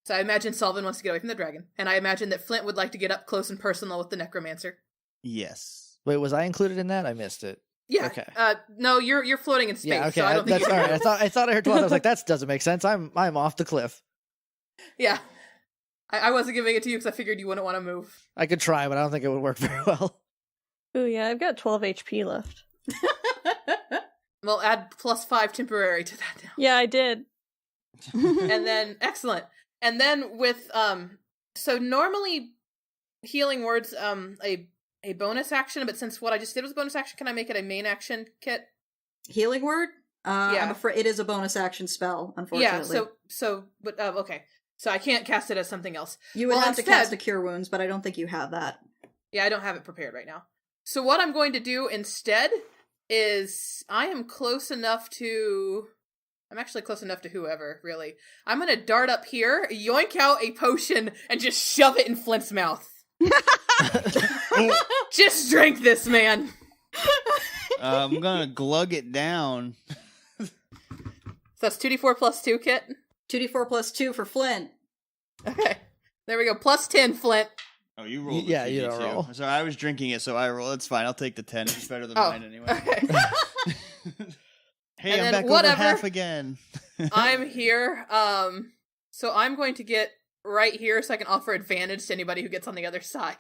S3: So I imagine Solvin wants to get away from the dragon, and I imagine that Flint would like to get up close and personal with the necromancer.
S4: Yes.
S5: Wait, was I included in that? I missed it.
S3: Yeah.
S5: Okay.
S3: No, you're floating in space.
S5: Yeah, okay.
S3: So I don't think
S5: That's all right. I thought I heard 12. I was like, that doesn't make sense. I'm off the cliff.
S3: Yeah. I wasn't giving it to you because I figured you wouldn't want to move.
S5: I could try, but I don't think it would work very well.
S6: Ooh, yeah, I've got 12 HP left.
S3: Well, add +5 temporary to that now.
S6: Yeah, I did.
S3: And then, excellent. And then with, so normally healing words, a bonus action, but since what I just did was bonus action, can I make it a main action, Kit?
S1: Healing word?
S3: Yeah.
S1: I'm afraid it is a bonus action spell, unfortunately.
S3: Yeah, but, okay. So I can't cast it as something else.
S1: You would
S3: Well,
S1: have to
S3: instead-
S1: cast a Cure Wounds, but I don't think you have that.
S3: Yeah, I don't have it prepared right now. So what I'm going to do instead is I am close enough to... I'm actually close enough to whoever, really. I'm going to dart up here, yoink out a potion, and just shove it in Flint's mouth. Just drink this, man.
S4: I'm gonna glug it down.
S3: So that's 2d4 plus 2, Kit?
S1: 2d4 plus 2 for Flint.
S3: Okay. There we go. Plus 10, Flint.
S4: Oh, you rolled.
S5: Yeah,
S4: the
S5: you don't
S4: 2d2.
S5: roll.
S4: Sorry, I was drinking it, so I roll. It's fine. I'll take the 10. It's better than mine anyway.
S3: Okay.
S4: Hey,
S3: And
S4: I'm
S3: then
S4: back
S3: whatever.
S4: over half again.
S3: I'm here. So I'm going to get right here so I can offer advantage to anybody who gets on the other side.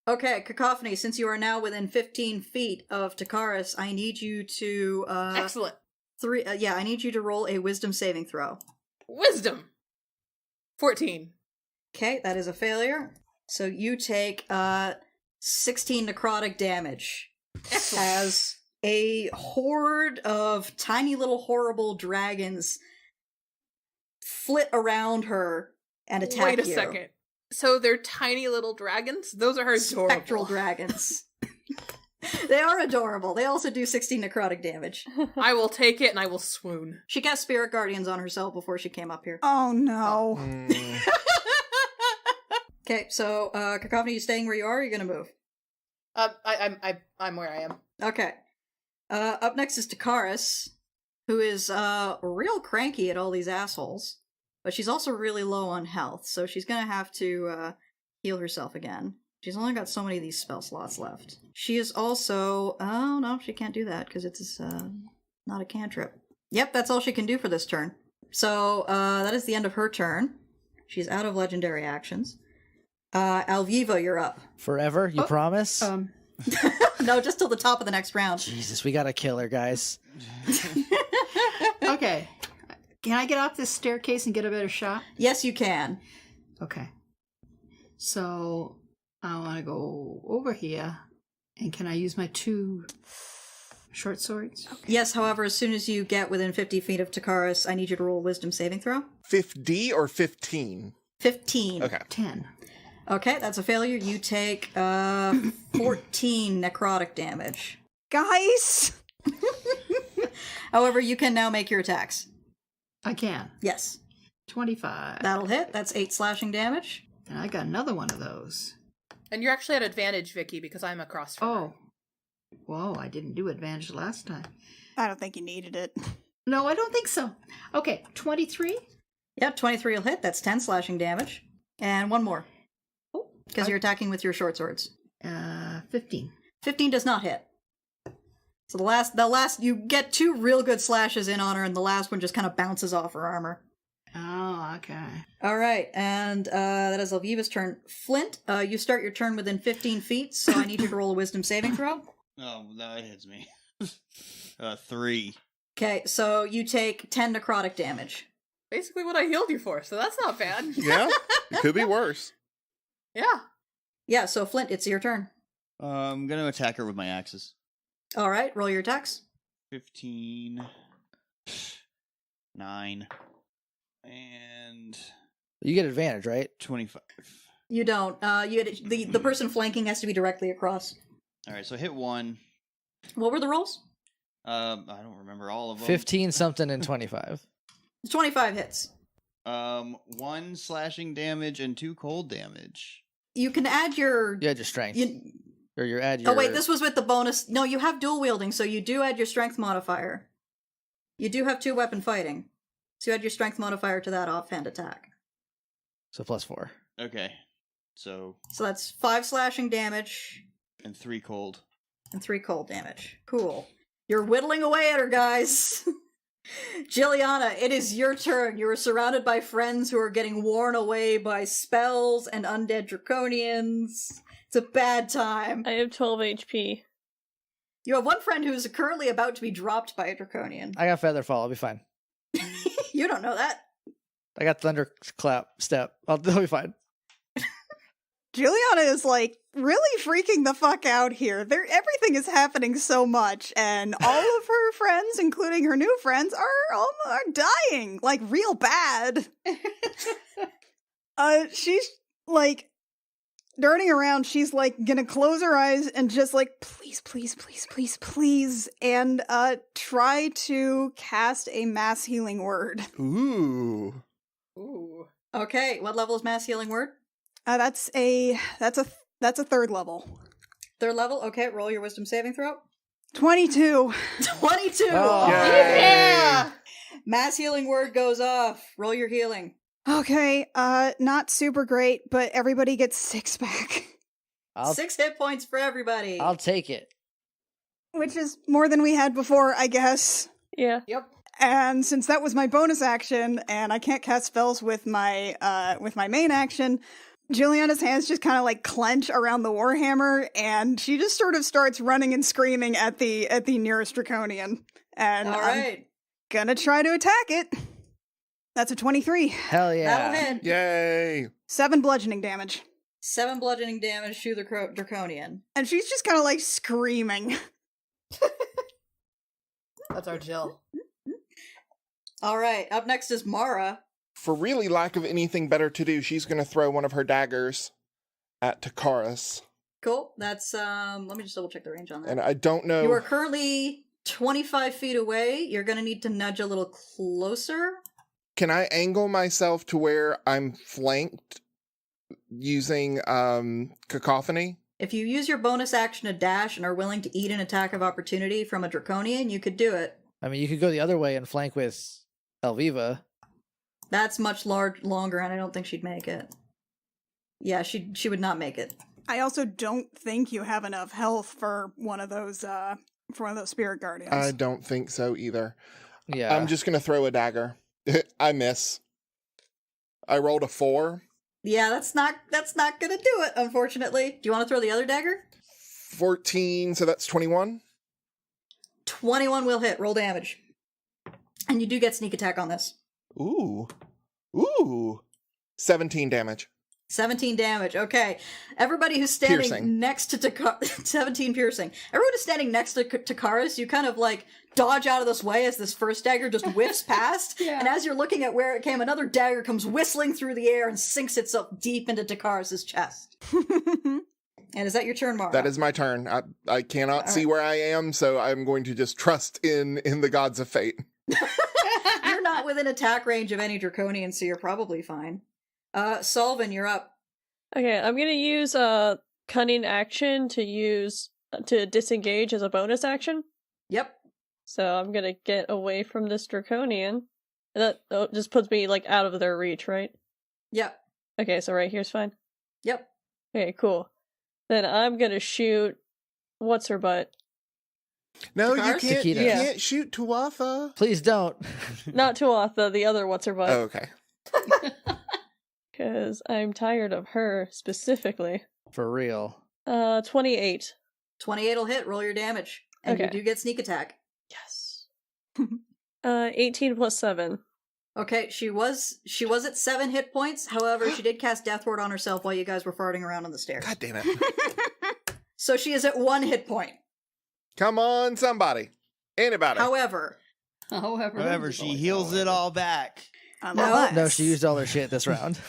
S1: Okay, Cacophony, since you are now within 15 feet of Takaris, I need you to,
S3: Excellent.
S1: I need you to roll a wisdom saving throw.
S3: Wisdom. 14.
S1: Okay, that is a failure. So you take, 16 necrotic damage.
S3: Excellent.
S1: As a horde of tiny little horrible dragons flit around her and attack you.
S3: Wait a second. So they're tiny little dragons? Those are adorable.
S1: Spectral dragons. They are adorable. They also do 16 necrotic damage.
S3: I will take it and I will swoon.
S1: She cast Spirit Guardians on herself before she came up here.
S2: Oh no.
S1: Okay, so, Cacophony, you staying where you are, or are you gonna move?
S3: I'm where I am.
S1: Okay. Up next is Takaris, who is, real cranky at all these assholes. But she's also really low on health, so she's gonna have to, heal herself again. She's only got so many of these spell slots left. She is also... Oh, no, she can't do that, because it's, not a cantrip. Yep, that's all she can do for this turn. So, that is the end of her turn. She's out of legendary actions. Alviva, you're up.
S5: Forever? You promise?
S1: No, just till the top of the next round.
S5: Jesus, we gotta kill her, guys.
S8: Okay. Can I get off this staircase and get a better shot?
S1: Yes, you can.
S8: Okay. So I want to go over here. And can I use my 2 short swords? Okay.
S1: Yes, however, as soon as you get within 50 feet of Takaris, I need you to roll a wisdom saving throw.
S7: 50 or 15?
S1: 15.
S7: Okay.
S8: 10.
S1: Okay, that's a failure. You take 14 necrotic damage.
S2: Guys!
S1: However, you can now make your attacks.
S8: I can.
S1: Yes.
S8: 25.
S1: That'll hit. That's 8 slashing damage.
S8: And I got another one of those.
S3: And you're actually at advantage, Vicky, because I'm across from her.
S8: Oh. Whoa, I didn't do advantage last time.
S2: I don't think you needed it.
S8: No, I don't think so. Okay, 23?
S1: Yep, 23 will hit. That's 10 slashing damage. And one more. Because you're attacking with your short swords.
S8: 15.
S1: 15 does not hit. So the last, you get 2 real good slashes in on her, and the last one just kind of bounces off her armor.
S8: Oh, okay.
S1: All right, and that is Alviva's turn. Flint, you start your turn within 15 feet, so I need you to roll a wisdom saving throw.
S4: Oh, that hits me. 3.
S1: Okay, so you take 10 necrotic damage.
S3: Basically what I healed you for, so that's not bad.
S7: Yeah, it could be worse.
S3: Yeah.
S1: Yeah, so Flint, it's your turn.
S4: I'm gonna attack her with my axes.
S1: All right, roll your attacks.
S4: 15, 9, and
S5: You get advantage, right?
S4: 25.
S1: You don't. The person flanking has to be directly across.
S4: All right, so hit 1.
S1: What were the rolls?
S4: I don't remember all of them.
S5: 15 something and 25.
S1: 25 hits.
S4: 1 slashing damage and 2 cold damage.
S1: You can add your...
S5: You had your strength. Or you add
S1: Oh
S5: your...
S1: wait, this was with the bonus. No, you have dual wielding, so you do add your strength modifier. You do have 2 weapon fighting. So you add your strength modifier to that offhand attack.
S5: So +4.
S4: Okay, so
S1: So that's 5 slashing damage
S4: and 3 cold.
S1: and 3 cold damage. Cool. You're whittling away at her, guys. Jilliana, it is your turn. You are surrounded by friends who are getting worn away by spells and undead draconians. It's a bad time.
S6: I have 12 HP.
S1: You have one friend who is currently about to be dropped by a draconian.
S5: I got Featherfall. I'll be fine.
S1: You don't know that.
S5: I got Thunderclap Step. I'll be fine.
S2: Juliana is like really freaking the fuck out here. Everything is happening so much, and all of her friends, including her new friends, are dying like real bad. She's like darting around. She's like gonna close her eyes and just like please, please, please, please, please, and try to cast a mass healing word.
S7: Ooh.
S3: Ooh.
S1: Okay, what level is mass healing word?
S2: That's a 3rd level.
S1: 3rd level? Okay, roll your wisdom saving throw.
S2: 22.
S1: 22!
S5: Oh.
S1: Yeah! Mass healing word goes off. Roll your healing.
S2: Okay, not super great, but everybody gets 6 back.
S1: 6 hit points for everybody.
S5: I'll take it.
S2: Which is more than we had before, I guess.
S6: Yeah.
S1: Yep.
S2: And since that was my bonus action, and I can't cast spells with my main action, Juliana's hands just kind of like clench around the warhammer, and she just sort of starts running and screaming at the nearest draconian. And
S1: All right.
S2: I'm gonna try to attack it. That's a 23.
S5: Hell yeah.
S1: That'll hit.
S7: Yay.
S2: 7 bludgeoning damage.
S1: 7 bludgeoning damage to the draconian.
S2: And she's just kind of like screaming.
S3: That's our Jill.
S1: All right, up next is Mara.
S7: For really lack of anything better to do, she's going to throw one of her daggers at Takaris.
S1: Cool. That's, let me just double check the range on that.
S7: And I don't know...
S1: You are currently 25 feet away. You're going to need to nudge a little closer.
S7: Can I angle myself to where I'm flanked using cacophony?
S1: If you use your bonus action to dash and are willing to eat an attack of opportunity from a draconian, you could do it.
S5: I mean, you could go the other way and flank with Elviva.
S1: That's much longer, and I don't think she'd make it. Yeah, she would not make it.
S2: I also don't think you have enough health for one of those spirit guardians.
S7: I don't think so either.
S5: Yeah.
S7: I'm just going to throw a dagger. I miss. I rolled a 4.
S1: Yeah, that's not gonna do it, unfortunately. Do you want to throw the other dagger?
S7: 14, so that's 21.
S1: 21 will hit. Roll damage. And you do get sneak attack on this.
S7: Ooh. 17 damage.
S1: 17 damage. Okay. Everybody who's standing
S7: Piercing.
S1: next to 17 piercing. Everyone who's standing next to Takaris, you kind of like dodge out of this way as this first dagger just whiffs past.
S2: Yeah.
S1: And as you're looking at where it came, another dagger comes whistling through the air and sinks itself deep into Takaris' chest. And is that your turn, Mara?
S7: That is my turn. I cannot
S1: All
S7: see
S1: right.
S7: where I am, so I'm going to just trust in the gods of fate.
S1: You're not within attack range of any draconians, so you're probably fine. Solvin, you're up.
S6: Okay, I'm gonna use a cunning action to disengage as a bonus action.
S1: Yep.
S6: So I'm gonna get away from this draconian. That just puts me like out of their reach, right?
S1: Yep.
S6: Okay, so right here's fine.
S1: Yep.
S6: Okay, cool. Then I'm gonna shoot what's her butt.
S7: No, you
S1: Takars?
S7: can't. You
S5: Takita.
S7: can't shoot Tuatha.
S5: Please don't.
S6: Not Tuatha, the other what's her butt.
S7: Oh, okay.
S6: Because I'm tired of her specifically.
S5: For real.
S6: 28.
S1: 28 will hit. Roll your damage. And you
S6: Okay.
S1: do get sneak attack.
S6: Yes. 18 plus 7.
S1: Okay, she was at 7 hit points. However, she did cast Death Ward on herself while you guys were farting around on the stairs.
S7: God damn it!
S1: So she is at 1 hit point.
S7: Come on, somebody, anybody.
S1: However,
S4: However, she heals it all back.
S2: Unless...
S5: No, she used all her shit this round.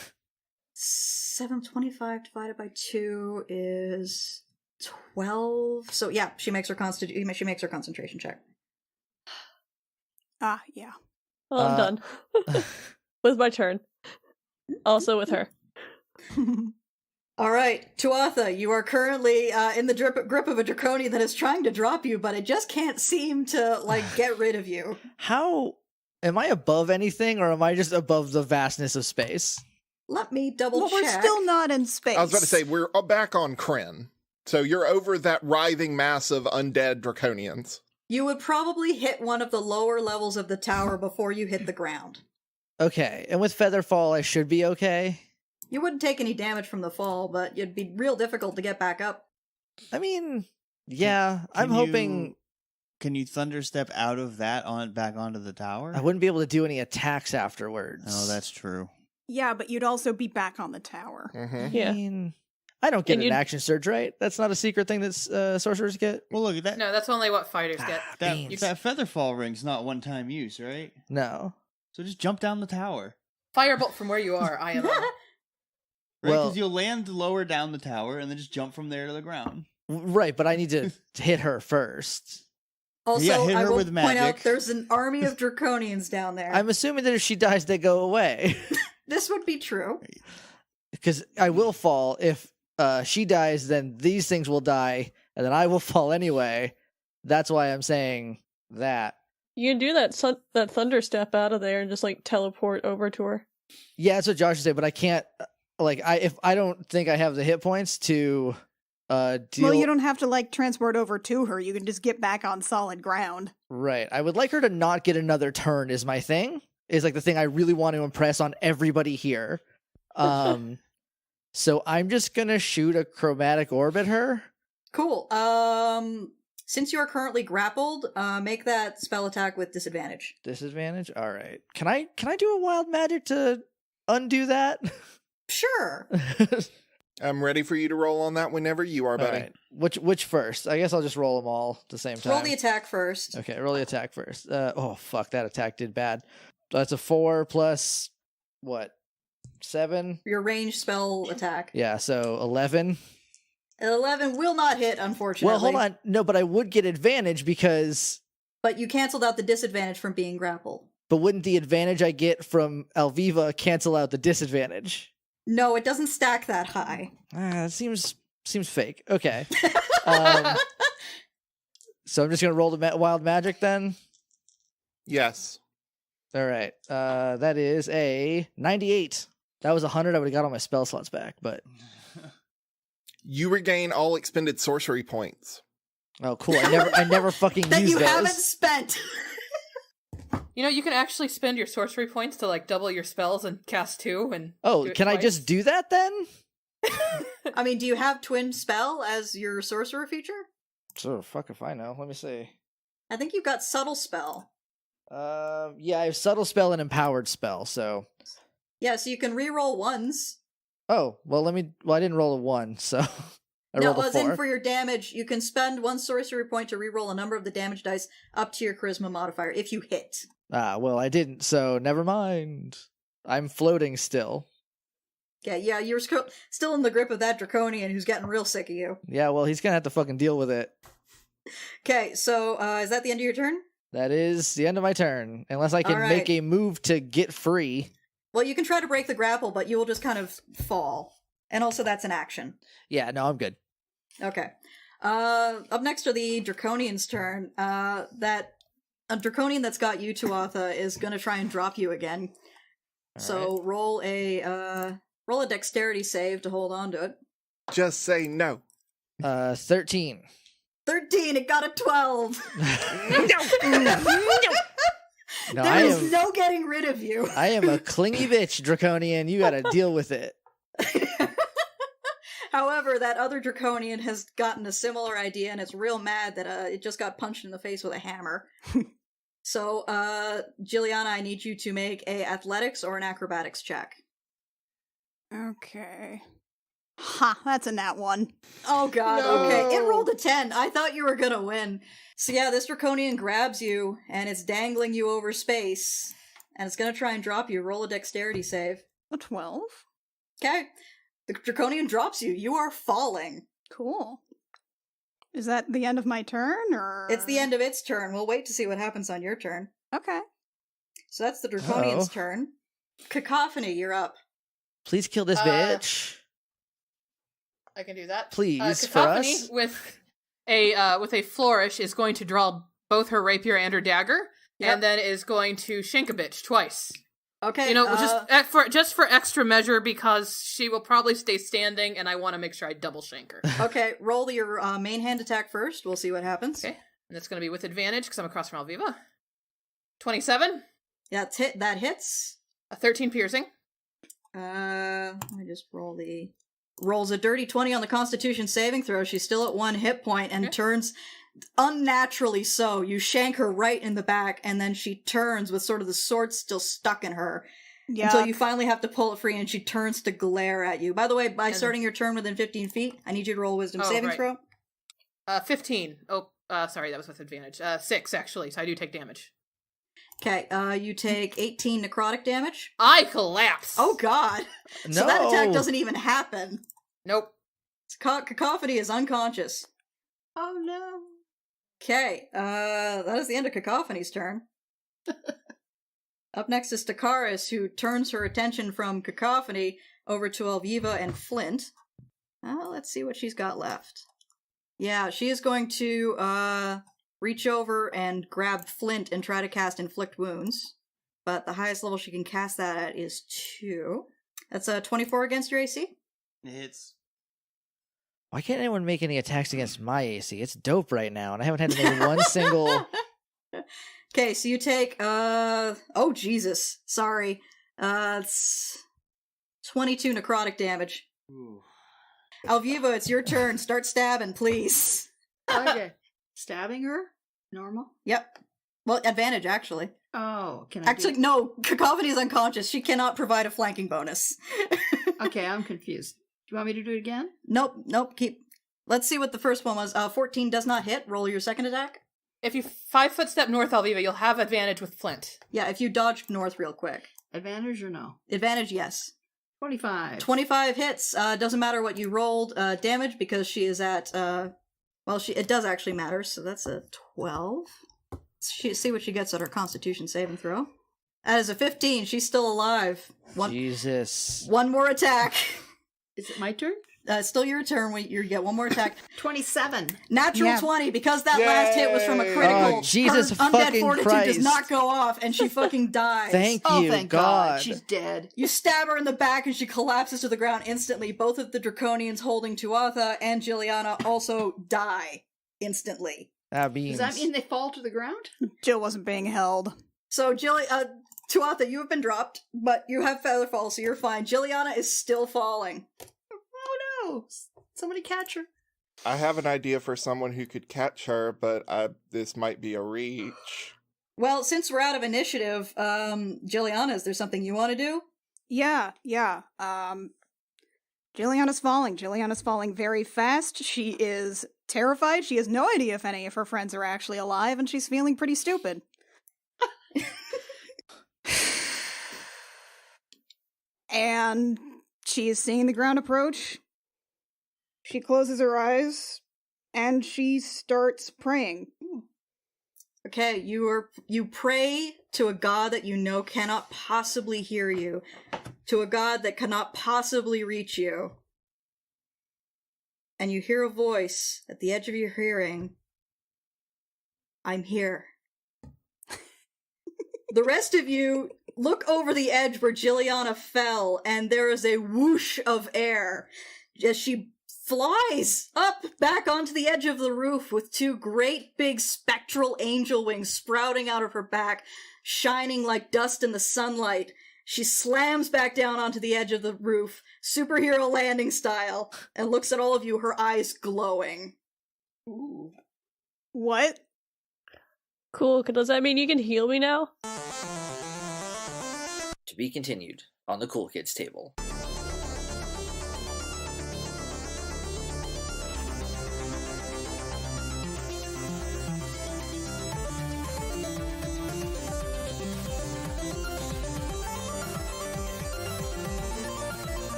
S1: 725 divided by 2 is 12. So yeah, she makes her concentration check.
S2: Ah, yeah.
S6: Well, I'm done. With my turn. Also with her.
S1: All right, Tuatha, you are currently in the grip of a draconian that is trying to drop you, but it just can't seem to get rid of you.
S5: How am I above anything, or am I just above the vastness of space?
S1: Let me double
S2: Well,
S1: check.
S2: we're still not in space.
S7: I was about to say we're back on Kryn, so you're over that writhing mass of undead draconians.
S1: You would probably hit one of the lower levels of the tower before you hit the ground.
S5: Okay, and with Featherfall, I should be okay.
S1: You wouldn't take any damage from the fall, but it'd be real difficult to get back up.
S5: I mean, yeah, I'm
S4: Can
S5: hoping
S4: Can you thunderstep out of that back onto the tower?
S5: I wouldn't be able to do any attacks afterwards.
S4: Oh, that's true.
S2: Yeah, but you'd also be back on the tower.
S7: Mm-hmm.
S6: Yeah.
S5: I mean, I don't get
S6: And
S5: an
S6: you'd-
S5: action surge, right? That's not a secret thing that sorcerers get.
S4: Well, look at that.
S3: No, that's only what fighters get.
S5: Beans.
S4: That featherfall ring's not one-time use, right?
S5: No.
S4: So just jump down the tower,
S3: Firebolt from where you are, I am.
S4: right?
S5: Well-
S4: Because you'll land lower down the tower and then just jump from there to the ground.
S5: Right, but I need to hit her first.
S1: Also,
S4: Yeah, hit
S1: I
S4: her
S1: will
S4: with
S1: point out
S4: magic.
S1: there's an army of draconians down there.
S5: I'm assuming that if she dies, they go away.
S1: This would be true.
S5: Because I will fall. If she dies, then these things will die, and then I will fall anyway. That's why I'm saying that.
S6: You can do that thunder step out of there and just teleport over to her.
S5: Yeah, that's what Josh said, but I can't. If I don't think I have the hit points to deal.
S2: Well, you don't have to transport over to her. You can just get back on solid ground.
S5: Right. I would like her to not get another turn. Is my thing. Is the thing I really want to impress on everybody here. So I'm just gonna shoot a chromatic orb at her.
S1: Cool. Since you are currently grappled, make that spell attack with disadvantage.
S5: Disadvantage. All right. Can I do a wild magic to undo that?
S1: Sure.
S7: I'm ready for you to roll on that whenever you are,
S5: All
S7: buddy.
S5: right. Which first? I guess I'll just roll them all at the same time.
S1: Roll the attack first.
S5: Okay, roll the attack first. Oh fuck, that attack did bad. That's a 4 plus what? 7?
S1: Your ranged spell attack.
S5: Yeah, so 11.
S1: 11 will not hit, unfortunately.
S5: Well, hold on. No, but I would get advantage because.
S1: But you canceled out the disadvantage from being grappled.
S5: But wouldn't the advantage I get from Alviva cancel out the disadvantage?
S1: No, it doesn't stack that high.
S5: That seems fake. Okay. So I'm just gonna roll the wild magic then.
S7: Yes.
S5: All right. That is a 98. That was 100. I would have got all my spell slots back, but
S7: You regain all expended sorcery points.
S5: oh, cool. I never fucking
S1: That
S5: used
S1: you
S5: those.
S1: haven't spent.
S3: You know, you can actually spend your sorcery points to double your spells and cast 2 and
S5: Oh,
S3: do it
S5: can I
S3: twice.
S5: just do that then?
S1: I mean, do you have Twin Spell as your sorcerer feature?
S5: Sure, fuck if I know. Let me see.
S1: I think you've got Subtle Spell.
S5: Yeah, I have subtle spell and empowered spell. So,
S1: Yeah, so you can re-roll ones.
S5: oh well, I didn't roll a 1, so I
S1: No,
S5: rolled a
S1: as in
S5: 4.
S1: for your damage, you can spend 1 sorcery point to re-roll a number of the damage dice up to your charisma modifier if you hit.
S5: Ah, well, I didn't, so never mind. I'm floating still.
S1: Okay, yeah, you're still in the grip of that draconian who's getting real sick of you.
S5: Yeah, well, he's gonna have to fucking deal with it.
S1: Okay, so is that the end of your turn?
S5: That is the end of my turn. Unless I can
S1: All right.
S5: make a move to get free.
S1: Well, you can try to break the grapple, but you will just kind of fall. And also that's an action.
S5: Yeah, no, I'm good.
S1: Okay. Up next are the Draconian's turn. That a Draconian that's got you, Tuatha, is going to try and drop you again.
S5: All
S1: So roll a dexterity save to hold on to it.
S7: Just say no.
S5: 13.
S1: 13, it got a 12.
S5: No,
S1: There is no getting rid of you.
S5: I am a clingy bitch, Draconian. You gotta deal with it.
S1: However, that other Draconian has gotten a similar idea and it's real mad that it just got punched in the face with a hammer. So, Jilliana, I need you to make a athletics or an acrobatics check.
S2: Okay. Ha, that's a nat 1.
S1: Oh god,
S7: No.
S1: okay. It rolled a 10. I thought you were gonna win. So yeah, this Draconian grabs you, and it's dangling you over space, and it's gonna try and drop you. Roll a dexterity save.
S2: A 12?
S1: Okay. The Draconian drops you. You are falling.
S2: Cool. Is that the end of my turn, or...?
S1: It's the end of its turn. We'll wait to see what happens on your turn.
S2: Okay.
S1: So that's the Draconian's
S5: Uh-oh.
S1: turn. Cacophony, you're up.
S5: Please kill this
S3: Uh,
S5: bitch.
S3: I can do that.
S5: Please, for
S3: Cacophony
S5: us.
S3: with a flourish is going to draw both her rapier and her dagger,
S1: Yep.
S3: and then is going to shank a bitch twice.
S1: Okay.
S3: You know, just for extra measure, because she will probably stay standing, and I want to make sure I double shank her.
S1: Okay, roll your main hand attack first. We'll see what happens.
S3: Okay, and it's going to be with advantage because I'm across from Alviva. 27,
S1: That hits.
S3: a 13 piercing.
S1: Let me just rolls a dirty 20 on the Constitution saving throw. She's still at 1 hit point and
S3: Okay.
S1: turns unnaturally so. You shank her right in the back, and then she turns with sort of the sword still stuck in her
S2: Yeah.
S1: until you finally have to pull it free, and she turns to glare at you. By the way, by
S3: And-
S1: starting your turn within 15 feet, I need you to roll a Wisdom
S3: Oh,
S1: saving
S3: right.
S1: throw.
S3: 15. Oh, sorry, that was with advantage. 6, actually, so I do take damage.
S1: Okay, you take 18 necrotic damage.
S3: I collapse!
S1: Oh god!
S5: No.
S1: So that attack doesn't even happen.
S3: Nope.
S1: Cacophony is unconscious.
S8: Oh no.
S1: Okay, that is the end of Cacophony's turn. Up next is Takaris, who turns her attention from Cacophony over to Alviva and Flint. Let's see what she's got left. Yeah, she is going to reach over and grab Flint and try to cast Inflict Wounds. But the highest level she can cast that at is 2. That's a 24 against your AC.
S4: It's
S5: Why can't anyone make any attacks against my AC? It's dope right now, and I haven't had to make one single...
S1: Okay, so you take, oh Jesus, sorry. It's 22 necrotic damage.
S4: ooh.
S1: Alviva, it's your turn. Start stabbing, please.
S8: Okay. Stabbing her? Normal?
S1: Yep. Well, advantage, actually.
S8: Oh, can I
S1: Actually, no, Cacophony is unconscious. She cannot provide a flanking bonus.
S8: Okay, I'm confused. Do you want me to do it again?
S1: Nope, keep... Let's see what the first one was. 14 does not hit. Roll your second attack.
S3: If you 5-foot step north, Alviva, you'll have advantage with Flint.
S1: Yeah, if you dodge north real quick.
S8: Advantage or no?
S1: Advantage, yes.
S8: 25.
S1: 25 hits. Doesn't matter what you rolled damage because she is at, it does actually matter, so that's a 12. See what she gets at her Constitution saving throw. That is a 15. She's still alive.
S5: Jesus.
S1: One more attack.
S8: Is it my turn?
S1: Still your turn. You get one more attack.
S8: 27.
S1: Natural
S2: Yeah.
S1: 20 because that last hit was from a
S7: Yay!
S1: critical.
S5: Oh, Jesus
S1: her undead
S5: fucking
S1: fortitude
S5: Christ.
S1: does not go off, and she fucking dies.
S5: Thank
S8: Oh,
S5: you,
S8: thank
S5: God.
S8: She's dead.
S1: You stab her in the back and she collapses to the ground instantly. Both of the Draconians holding Tuatha and Jilliana also die instantly.
S5: That means...
S8: Does that mean they fall to the ground?
S2: Jill wasn't being held.
S1: So Tuatha, you have been dropped, but you have Featherfall, so you're fine. Jilliana is still falling.
S8: Oh no! Somebody catch her.
S7: I have an idea for someone who could catch her, but this might be a reach.
S1: Well, since we're out of initiative, Jilliana, is there something you want to do?
S2: Yeah. Jilliana's falling. Jilliana's falling very fast. She is terrified. She has no idea if any of her friends are actually alive, and she's feeling pretty stupid. And She is seeing the ground approach. She closes her eyes, and she starts praying.
S1: Okay, you pray to a god that you know cannot possibly hear you, to a god that cannot possibly reach you. And you hear a voice at the edge of your hearing. I'm here. The rest of you look over the edge where Jilliana fell, and there is a whoosh of air as she flies up back onto the edge of the roof with two great big spectral angel wings sprouting out of her back, shining like dust in the sunlight. She slams back down onto the edge of the roof, superhero landing style, and looks at all of you, her eyes glowing.
S6: Ooh.
S2: What?
S6: Cool. Does that mean you can heal me now?
S5: To be continued on the Cool Kids table.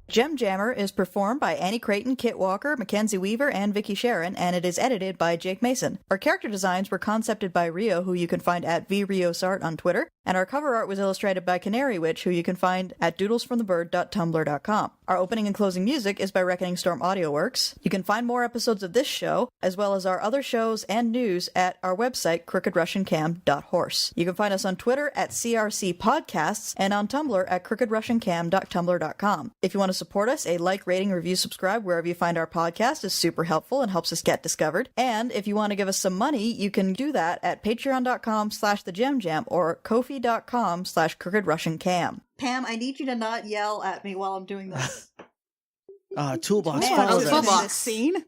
S1: JEMJAMMER is performed by Annie Creighton, Kit Walker, Mackenzie Weaver, and Vicky Sharon, and it is edited by Jake Mason. Our character designs were concepted by Rio, who you can find at vriosart on Twitter, and our cover art was illustrated by Canary Witch, who you can find at doodlesfromthebird.tumblr.com. Our opening and closing music is by Reckoning Storm Audio Works. You can find more episodes of this show, as well as our other shows and news at our website, crookedrussiancam.horse. You can find us on Twitter at CRC Podcasts and on Tumblr at crookedrussiancam.tumblr.com. If you want to support us, a like, rating, review, subscribe wherever you find our podcast is super helpful and helps us get discovered. And if you want to give us some money, you can do that at patreon.com/thejemjam or kofi.com/crookedrussiancam. Pam, I need you to not yell at me while I'm doing this.
S5: Toolbox
S1: Man,
S2: I
S5: follow
S2: was
S5: that.
S3: Toolbox.
S2: in this scene.